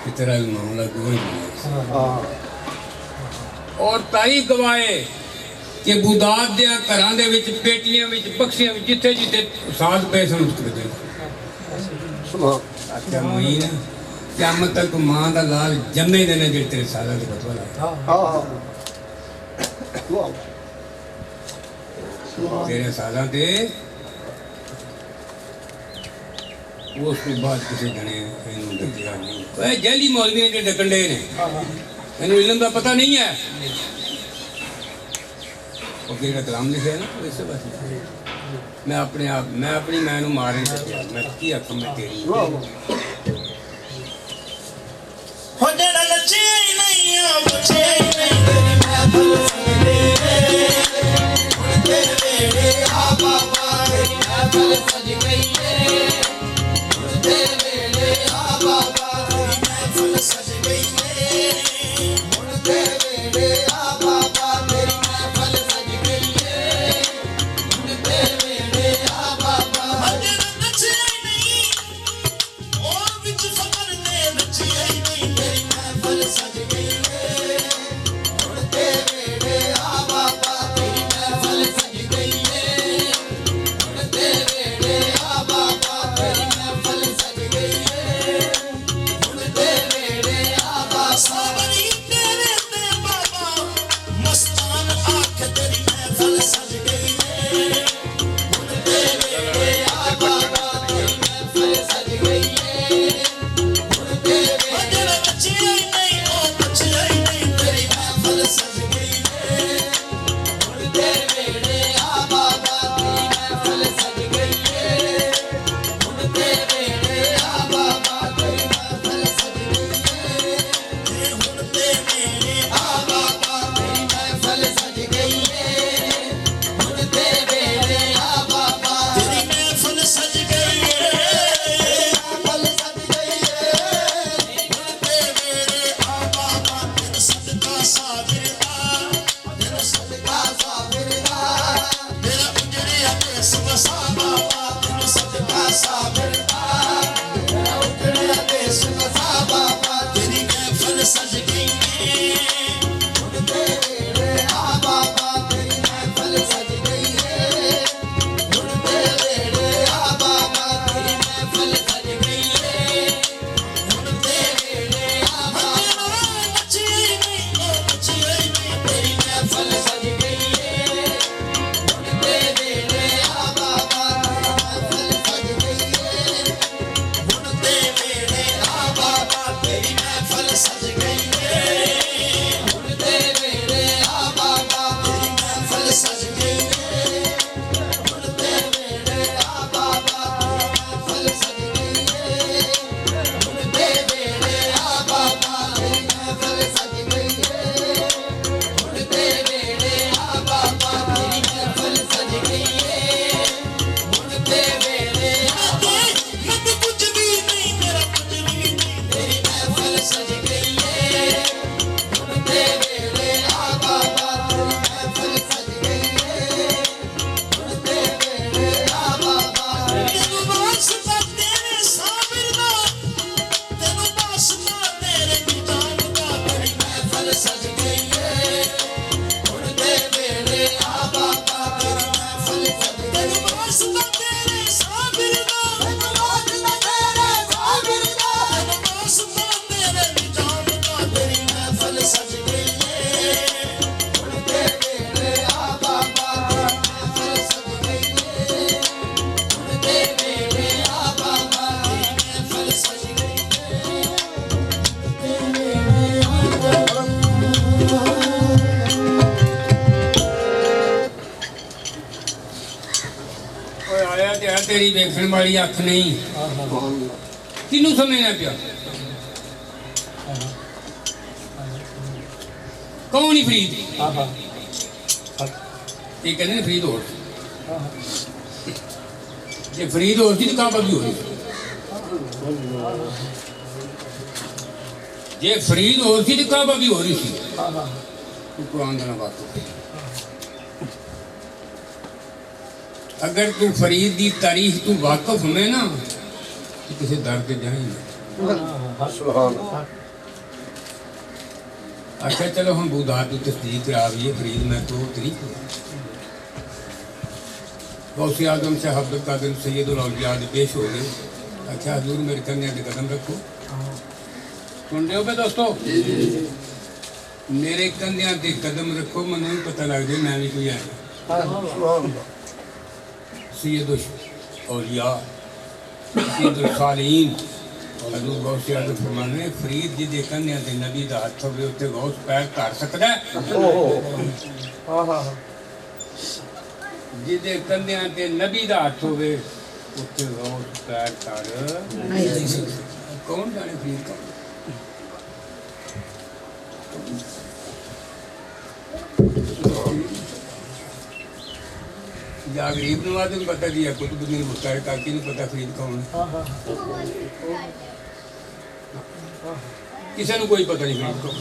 कि तेरा भी मामला कोई नहीं और तारीफ गवाए कि बुदाद दे घरां दे विच पेटियां विच बक्सियां विच जिथे जिथे साज पे सन उसके दे अच्छा मोइन क़यामत तक मां दा लाल जम्मे दे ने जेड़े तेरे साला दे बतवा ला तेरे साला दे ਉਸ ਤੋਂ ਬਾਅਦ ਕਿਸੇ ਜਣੇ ਇਹਨੂੰ ਦੱਸਿਆ ਨਹੀਂ ਇਹ ਜੈਲੀ ਮੌਲਵੀ ਨੇ ਜਿਹੜੇ ਡਕੰਡੇ ਨੇ ਇਹਨੂੰ ਇਲਮ ਦਾ ਪਤਾ ਨਹੀਂ ਹੈ ਉਹ ਜਿਹੜਾ ਕਲਾਮ ਲਿਖਿਆ ਨਾ ਇਸੇ ਬਾਰੇ ਮੈਂ ਆਪਣੇ ਆਪ ਮੈਂ ਆਪਣੀ ਮੈਂ ਨੂੰ ਮਾਰਨ ਤੇ ਮੈਂ ਕੀ ਆਖਾਂ ਮੈਂ ਤੇਰੀ ਹੋ ਜਿਹੜਾ ਨੱਚੇ ਨਹੀਂ ਆ ਬਚੇ ਨਹੀਂ ਤੇਰੀ ਮਹਿਫਲ ਸਜਦੀ ਏ ਹੁਣ ਤੇਰੇ ਵੇੜੇ ਆ ਬਾਬਾ ਤੇਰੀ ਮਹਿਫਲ ਸਜ ਗਈ ਏ ਹੁਣ ਤੇਰੇ ਵੇੜੇ ਆ ਬਾਬਾ ਤੇਰੀ ਮਹਿਫਲ ਸਜ ਗਈ ਏ ਹੁਣ ਤੇਰੇ ਵੇੜੇ ਆ ਬਾਬਾ ਤੇਰੀ ਮਹਿਫਲ ਸਜ ਗਈ ਏ ਹੁਣ ਤੇਰੇ ਵੇੜੇ ਆ ਬਾਬਾ ਹੋ ਜਿਹੜਾ ਨੱਚੇ ਨਹੀਂ ਉਹ ਵਿੱਚ ਫਕਰ ਨੇ ਨੱਚੇ ਨਹੀਂ ਤੇਰੀ ਮਹਿਫਲ ਸਜ ਗਈ ਏ ਹੁਣ ਤੇਰੇ ਵੇੜੇ ਆ ਬਾਬਾ ਤੇਰੀ ਮਹਿਫਲ ਸਜ ਗਈ ਏ ਹੁਣ ਤੇਰੇ ਵੇੜੇ ਆ ਬਾਬਾ ਤੇਰੀ ਮਹਿਫਲ ਸਜ ਗਈ ਏ ਹੁਣ ਤੇਰੇ ਵੇੜੇ ਆ ਬਾਬਾ ਸਾਬਰੀ ਤੇਰੇ ਤੇ ਬਾਬਾ ਮਸਤਾਨ ਆਖ ਤੇਰੀ ਮਹਿਫਲ ਸਜ ਗਈ ਏ ਹੁਣ ਤੇਰੇ ਵੇੜੇ ਆ ਬਾਬਾ ਤੇਰੀ ਮਹਿਫਲ ਸਜ ਗਈ ਏ ਹੁਣ ਤੇਰੇ ਜਿਹੜਾ ਬੱਚਿਆ ਹੀ ਨਹੀਂ ਉਹ ਬੱਚਿਆ ਹੀ ਨਹੀਂ ਤੇਰੀ ਮਹਿਫਲ ਸਜ ਗਈ ਏ ਹੁਣ ਤੇਰੇ ਵੇੜੇ ਆ ਬਾਬਾ ਤੇਰੀ ਮਹਿਫਲ ਸਜ ਗਈ ਏ ਹੁਣ ਤੇਰੇ ਵੇੜੇ ਆ ਬਾਬਾ ਤੇਰੀ ਮਹਿਫਲ ਸਜ ਗਈ ਏ ਹੁਣ ਤੇਰੇ ਵੇੜੇ ਆ ਬਾਬਾ ਤੇਰੀ ਮਹਿਫਲ ਸਜ ਗਈ ਏ ਹੁਣ ਤੇਰੇ ਵੇੜੇ ਆ ਬਾਬਾ ਤੇਰੀ ਮਹਿਫਲ ਸਜ ਗਈ ਏ ਮਹਿਫਲ ਸਜ ਗਈ ਏ ਹੁਣ ਤੇਰੇ ਵੇੜੇ ਆ ਬਾਬਾ ਤੇਰਾ ਸਦਕਾ ਸਾਬਰ ਦਾ ਤੇਰਾ ਸਦਕਾ ਸਾਬਰ ਦਾ ਤੇਰਾ ਉਜੜਿਆ ਤੇ ਸਵਸਾ ਬਾਬਾ ਤੇਰਾ ਸਦਕਾ ਸਾਬਰ ਦਾ ਤੇਰਾ ਉਜੜਿਆ ਤੇ ਸਵਸਾ ਬਾਬਾ ਤੇਰੀ ਮਹਿਫਲ ਸਜ ਗਈ ਏ ਹੁਣ ਤੇਰੇ ਵੇੜੇ ਆ ਬਾਬਾ ਤੇਰੀ ਮਹਿਫਲ ਸਜ ਗਈ ਏ ਹੁਣ ਤੇਰੇ ਵੇੜੇ ਆ ਬਾਬਾ ਤੇਰੀ ਮਹਿਫਲ ਸਜ ਗਈ ਏ ਹੁਣ ਤੇਰੇ ਵੇੜੇ ਆ ਬਾਬਾ ਨੱਚੇ ਨਹੀਂ ਉਹ ਨੱਚੇ ਨਹੀਂ ਤੇਰੀ ਮਹਿਫਲ ਸਜ ਗਈ ਏ ਹੁਣ ਤੇਰੇ ਵੇੜੇ ਆ ਬਾਬਾ ਤੇਰੀ ਮਹਿਫਲ ਸਜ ਗਈ ਏ ਹੁਣ ਤੇਰੇ ਵੇੜੇ ਆ ਬਾਬਾ ਤੇਰੀ ਮਹਿਫਲ ਸਜ ਗਈ ਏ ਹੁਣ ਤੇਰੇ ਵੇੜੇ ਆ ਬਾਬਾ ਤੇਰੀ ਮਹਿਫਲ ਸਜ ਗਈ ਏ ਹੁਣ ਤੇਰੇ ਵੇੜੇ ਆ ਬਾਬਾ ਤੇਰੀ ਮਹਿਫਲ ਸਜ ਗਈ ਏ ਹੁਣ ਤੇਰੇ ਵੇੜੇ ਆ ਬਾਬਾ ਤੇਰੀ ਮਹਿਫਲ ਸਜ ਗਈ ਏ ਹੁਣ ਤੇਰੇ ਵੇੜੇ ਆ ਬਾਬਾ ਤੇਰੀ ਮਹਿਫਲ ਸਜ ਗਈ ਏ ਹੁਣ ਤੇਰੇ ਵੇੜੇ ਆ ਮੈਂ ਤੇ ਕੁਝ ਵੀ ਨਹੀਂ ਮੇਰਾ ਕੁਝ ਵੀ ਨਹੀਂ ਤੇਰੀ ਮਹਿਫਲ ਸਜ ਗਈ ਏ ਹੁਣ ਤੇਰੇ ਵੇੜੇ ਆ ਬਾਬਾ ਤੇਰੀ ਮਹਿਫਲ ਸਜ ਗਈ ਏ ਹੁਣ ਤੇਰੇ ਵੇੜੇ ਆ ਬਾਬਾ ਤੈਨੂੰ ਵਾਸਤਾ ਤੇਰੇ ਸਾਬਰ ਦਾ ਤੈਨੂੰ ਵਾਸਤਾ ਤੇਰੇ ਨਿਦਾਨ ਦਾ ਤੇਰੀ ਮਹਿਫਲ ਸਜ ਗਈ ਏ ਹੁਣ ਤੇਰੇ ਵੇੜੇ ਆ ਬਾਬਾ ਤੇਰੀ ਮਹਿਫਲ ਸਜ ਗਈ ਤੈਨੂੰ ਵਾਸਤਾ ਤੇਰੇ ਸਾਬਰ ਦਾ ਤੈਨੂੰ ਵਾਸਤਾ ਤੇਰੇ ਸਾਬਰ ਦਾ ਤੈਨੂੰ ਵਾਸਤਾ ਤੇਰੇ ਨਿਦਾਨ ਦਾ ਤੇਰੀ ਮਹਿਫਲ ਸਜ ਗਈ ਏ ਹੁਣ ਤੇਰੇ ਵੇੜੇ ਆ ਬਾਬਾ ਤੇਰੀ ਮਹਿਫਲ ਸਜ ਗਈ ਏ ਹੁਣ ਤੇਰੇ ਵੇੜੇ ਆ ਬਾਬਾ ਤੇਰੀ ਮਹਿਫਲ ਸਜ ਗਈ ਏ ਓਏ ਆਇਆ ਤੇ ਹੈ ਤੇਰੀ ਵੇਖਣ ਵਾਲੀ ਅੱਖ ਨਹੀਂ ਕਿਹਨੂੰ ਸਮਝਣਾ ਪਿਆ ਕੌਣ ਹੀ ਫਰੀਦ ਇਹ ਕਹਿੰਦੇ ਨੇ ਫਰੀਦ ਹੋਰ ਜੇ ਫਰੀਦ ਹੋਰ ਸੀ ਤਾਂ ਕਾਬਾ ਵੀ ਹੋ ਰਹੀ ਜੇ ਫਰੀਦ ਹੋਰ ਸੀ ਤਾਂ ਕਾਬਾ ਵੀ ਹੋ ਰਹੀ ਸੀ ਕੁਰਾਨ ਦਾ ਨਾ ਬਾਤ अगर तू फरीद की तारीख तू वाकफ में ना तो किसी दर के जाएंगे अच्छा चलो हम बुधार की तस्दीक करा रही है फरीद में तो तरीक गौसे आजम शाह अब्दुल कादिर सैयदुल औलिया पेश हो गए अच्छा हजूर मेरे कंधे के कदम रखो सुन रहे हो बे दोस्तों मेरे कंधे के कदम रखो मैंने पता लग जाए मैं भी कोई आया। 啊， सैयद औलिया सैयदुल सालिहीन हजूर गौस आज़म फरमाने ने फरीद जिहदे कंधियां ते नबी दा हत्थ होवे उत्ते गौस पैर धर सकदा है। जिहदे कंधियां ते नबी दा हत्थ होवे उत्ते गौस पैर धर नहीं सकदा। कौन जाने फरीद कौन? या गरीब नवाज को पता दिया कुतुबुद्दीन मुख्तार काकी ने पता फरीद कौन है? किसी को कोई पता नहीं फरीद कौन।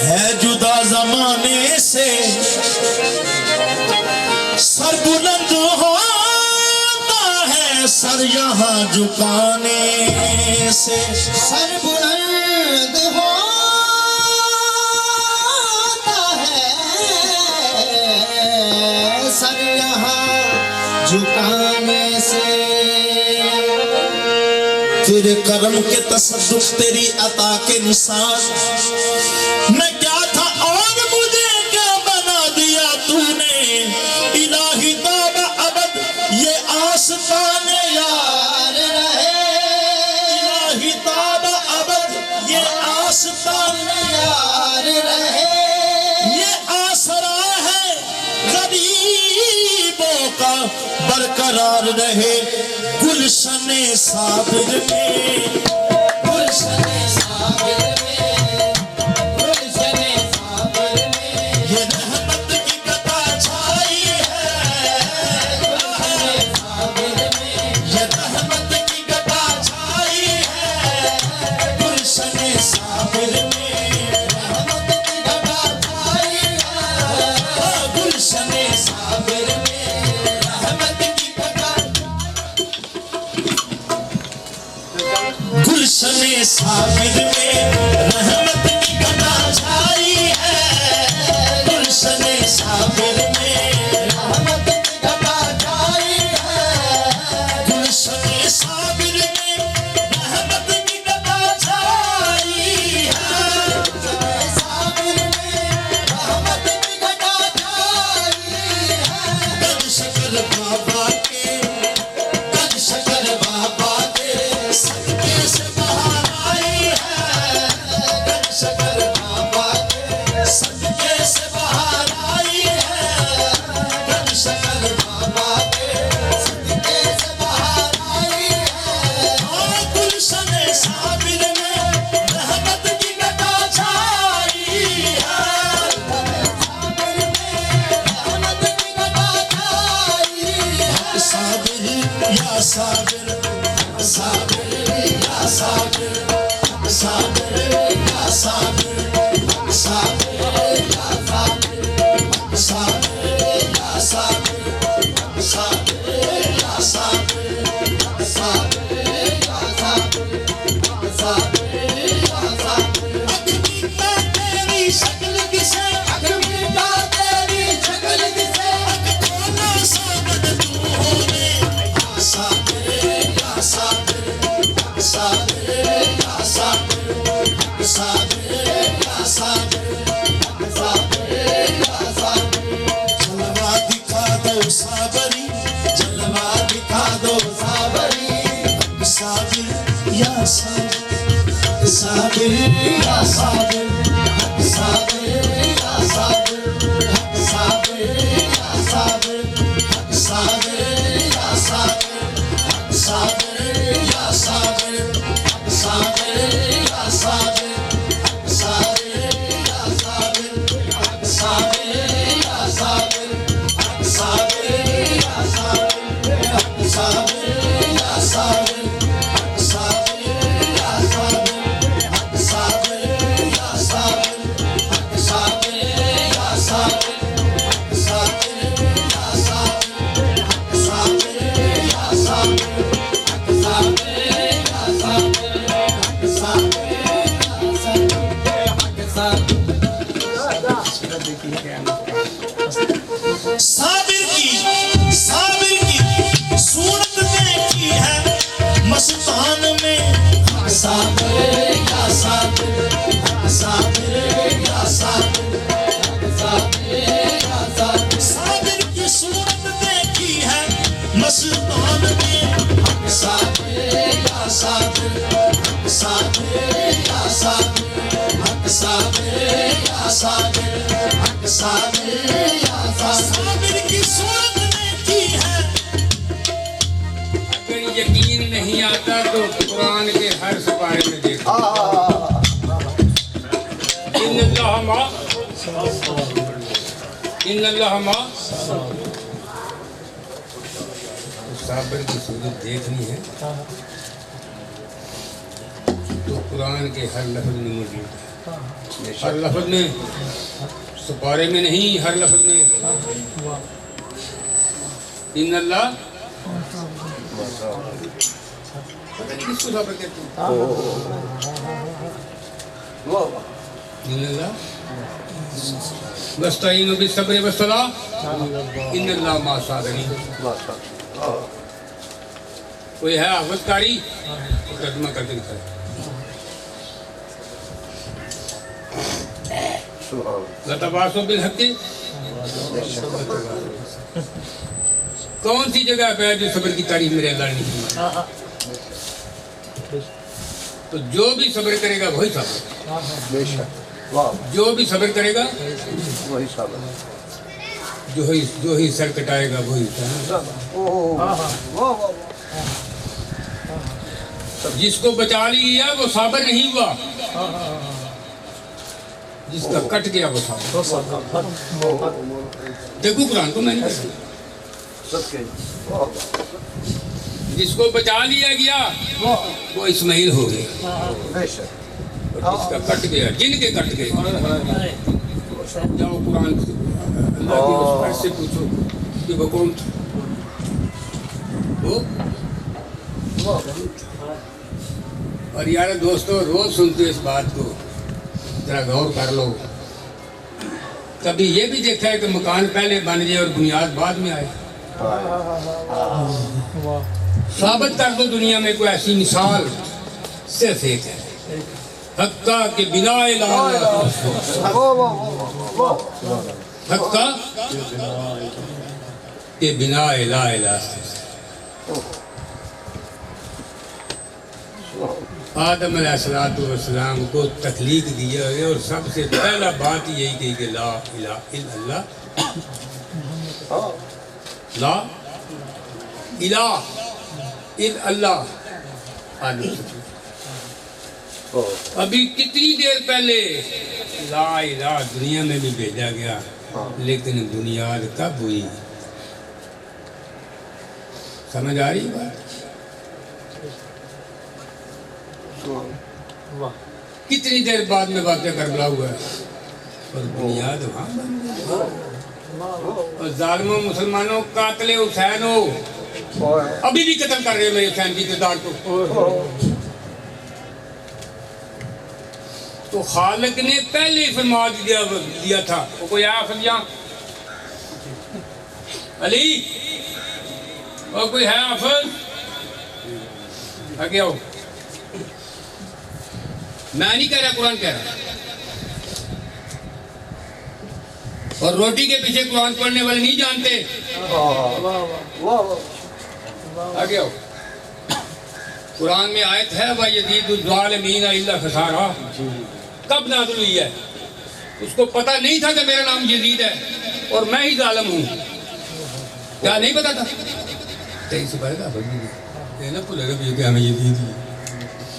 है जुदा जमाने से सर बुलंद होता है, सर यहाँ झुकाने से सर बुलंद होता है, सर यहाँ झुकाने से। तेरे करम के तसद्दुक तेरी अता के निशान मैं क्या था और मुझे क्या बना दिया तूने। इलाही ताबा अबद ये आस्ताने यार रहे, इलाही ताबा अबद ये आस्ताने यार रहे। ये आसरा है गरीबों का बरकरार रहे गुलशने साबिर में, गुलशने साबिर में, गुलशने साबिर में। ये रहमत की कथा छाई है गुलशने साबिर में, ये रहमत की कथा छाई है गुलशने साबिर में, रहमत की घटा छाई है गुलशने साबिर में, रहमत की घटा। गुलशने साबिर में रहमत की घटा छाई है गुलशने साबिर में, रहमत की घटा छाई है गुलशने साबिर में रहमत की घटा छाई है। साबिर में रहमत की घटा छाई है। कद शकर बाबा के, कद शकर बाबा के सदके से बाहर आई है, कद शकर बाबा के सदके से बाहर आई है साबिर की सूरत देखी है मस्तान में। साबिर या साबिर, साबिर या साबिर, साबिर की सूरत देखी है मस्तान में। साबिर या साबिर, साबिर या साबिर, साबिर या साबिर, साबिर या साबिर की सूरत देखी है। अगर यकीन नहीं आता तो कुरान के हर सिपारे में देखो। इन्नल्लाह मा, इन्नल्लाह मा। साबिर की सूरत देखनी है तो कुरान के हर लफ्ज में मौजूद है। हर लफ्ज में, सिपारे में नहीं, हर लफ्ज में। इन्नल्लाह, किसको साबिर कहते हैं? इन्नल्लाह वस्तईनु बिस्सब्रि वस्सलाह इन्नल्लाह मा साबिरीन। कोई है आफतकारी तर्जुमा करके दिखाए। लतवासो बिल हक़्क़ि, कौन सी जगह पे है जो सब्र की तारीफ मेरे अल्लाह ने की? तो जो भी सब्र करेगा वही साबिर, जो भी सब्र करेगा वही साबिर, जो ही सर कटाएगा वही साबिर। जिसको बचा लिया वो साबिर नहीं हुआ, जिसका कट गया वो साबिर। देखो कुरान को मैंने जिसको बचा लिया गया वो इस्माइल हो गया, और जिसका कट गया, जिनके कट गए, जाओ कुरान अल्लाह के उस फर्ज से पूछो कि वो कौन था। वो और यार दोस्तों, रोज सुनते इस बात को, जरा गौर कर लो। कभी ये भी देखा है कि मकान पहले बन जाए और बुनियाद बाद में आए? साबित कर दो दुनिया में कोई ऐसी मिसाल, सिर्फ एक है, हक्का के बिना हक्का के बिना आदम अलैहिस्सलाम को तख्लीक दिया है और सबसे पहला बात यही कही कि ला इलाहा इल्लल्लाह, ला इलाहा इल्लल्लाह। अभी कितनी देर पहले ला इलाहा दुनिया में भी भेजा गया, लेकिन बुनियाद कब हुई? समझ आ रही बात? कितनी देर बाद में बातें करबला हुआ है और बुनियाद वहाँ बन गई। और जालिमों मुसलमानों कातले हुसैन हो अभी भी कत्ल कर रहे हो मेरे हुसैन की किरदार को। तो खालिक ने पहले ही फरमा दिया था। वो कोई आया फलिया अली और कोई है आफत आगे आओ। मैं नहीं कह रहा, कुरान कह रहा। और रोटी के पीछे कुरान पढ़ने वाले नहीं जानते। आगे आओ। कुरान में आयत है वह यजीदुज़्ज़ालिमीन इल्ला खसारा। कब नाज़िल हुई है? उसको पता नहीं था कि मेरा नाम यजीद है और मैं ही जालिम हूँ। क्या नहीं पता था? तेईस पढ़ेगा ये ना भूलेगा भी कि हमें यजीद है।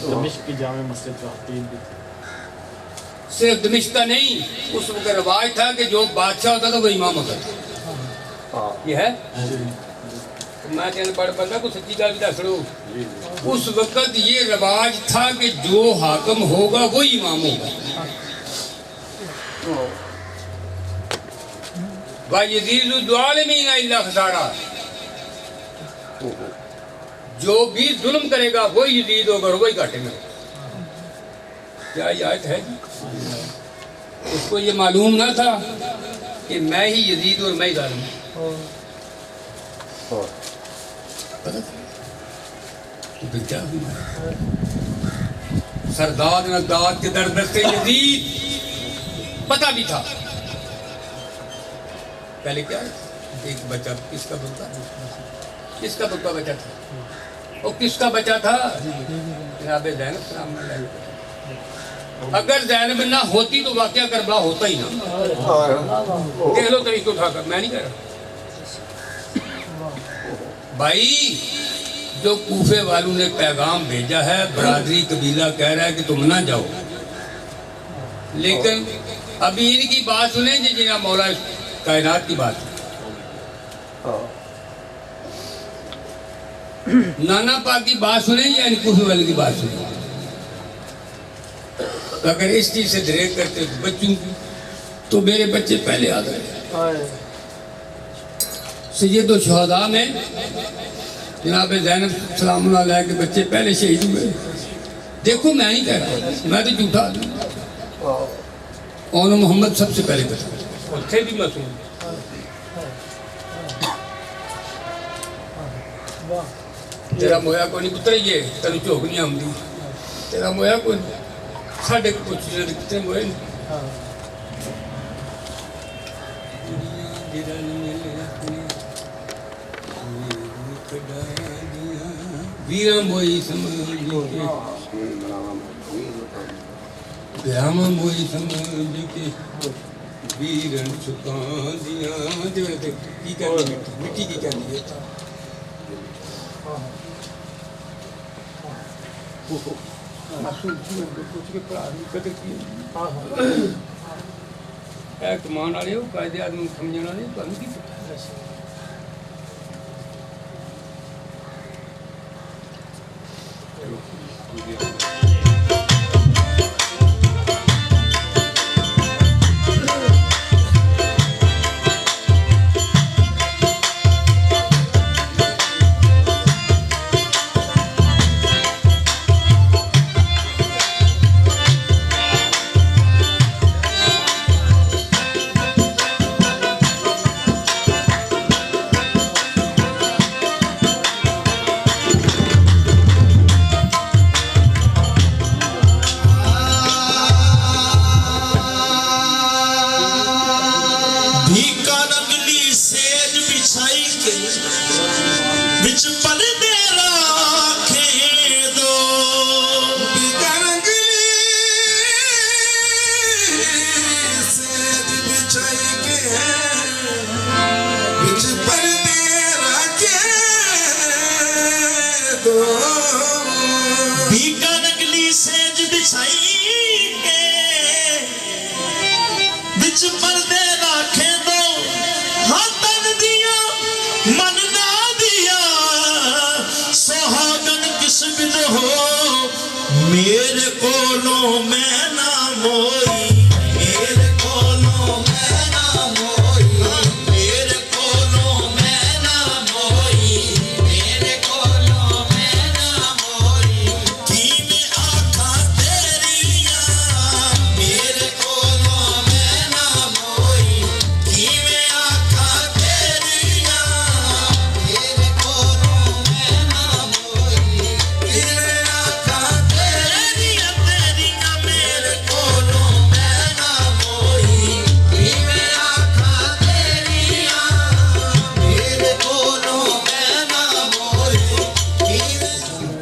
दमिश्क की जामे मस्जिद का खतीब भी सिर्फ दमिश्क का नहीं, उस वक्त रवाज था कि जो बादशाह होता था वो इमाम होता था। ये है मैं कहने बड़ा बंदा को सच्ची गल दस लो। उस वक्त ये रवाज था कि जो हाकम होगा वो इमाम होगा। इल्ला खसारा, जो भी जुल्म करेगा वो यजीद होगा, वही घाटे में। क्या ये आयत है? उसको ये मालूम ना था कि मैं ही यजीद और मैं ही जालिम हूं। तो फिर क्या हुआ? सरदार नदाद के दर से यजीद पता भी था। पहले क्या एक बच्चा किसका बच्चा था और किसका बच्चा था? जनाब ज़ैनब सलाम अलैहा। अगर ज़ैनब ना होती तो वाक़या करबला होता ही ना। कह लो तरीके उठाकर, मैं नहीं कह रहा भाई। जो कूफे वालों ने पैगाम भेजा है, बरादरी कबीला कह रहा है कि तुम ना जाओ, लेकिन अभी इनकी बात सुने जिना मौला कायनात की बात। नाना पाक की बात सुने या इन कूफे वाले की बात सुने। अगर इस चीज से दरेक करते बच्चों की तो मेरे बच्चे पहले आ गए। सैयद शुहदा में जनाब ज़ैनब सलाम अलैहा के बच्चे पहले शहीद हुए। देखो मैं नहीं कह रहा, मैं तो झूठा आदमी। और मोहम्मद सबसे पहले बता थे भी मासूम। तेरा मोया को नहीं पुत्र ये तेन झोंक नहीं आती। तेरा मोया को साढ़े कुछ कितने मोए वीरा मोई समझ ब्यामा मोई समझ के वीरन चुका दिया। की करनी मिट्टी की करनी है। कमान वाले हो कायदे आदमी समझने वाले तो मेरे कोलों मैं ना मोई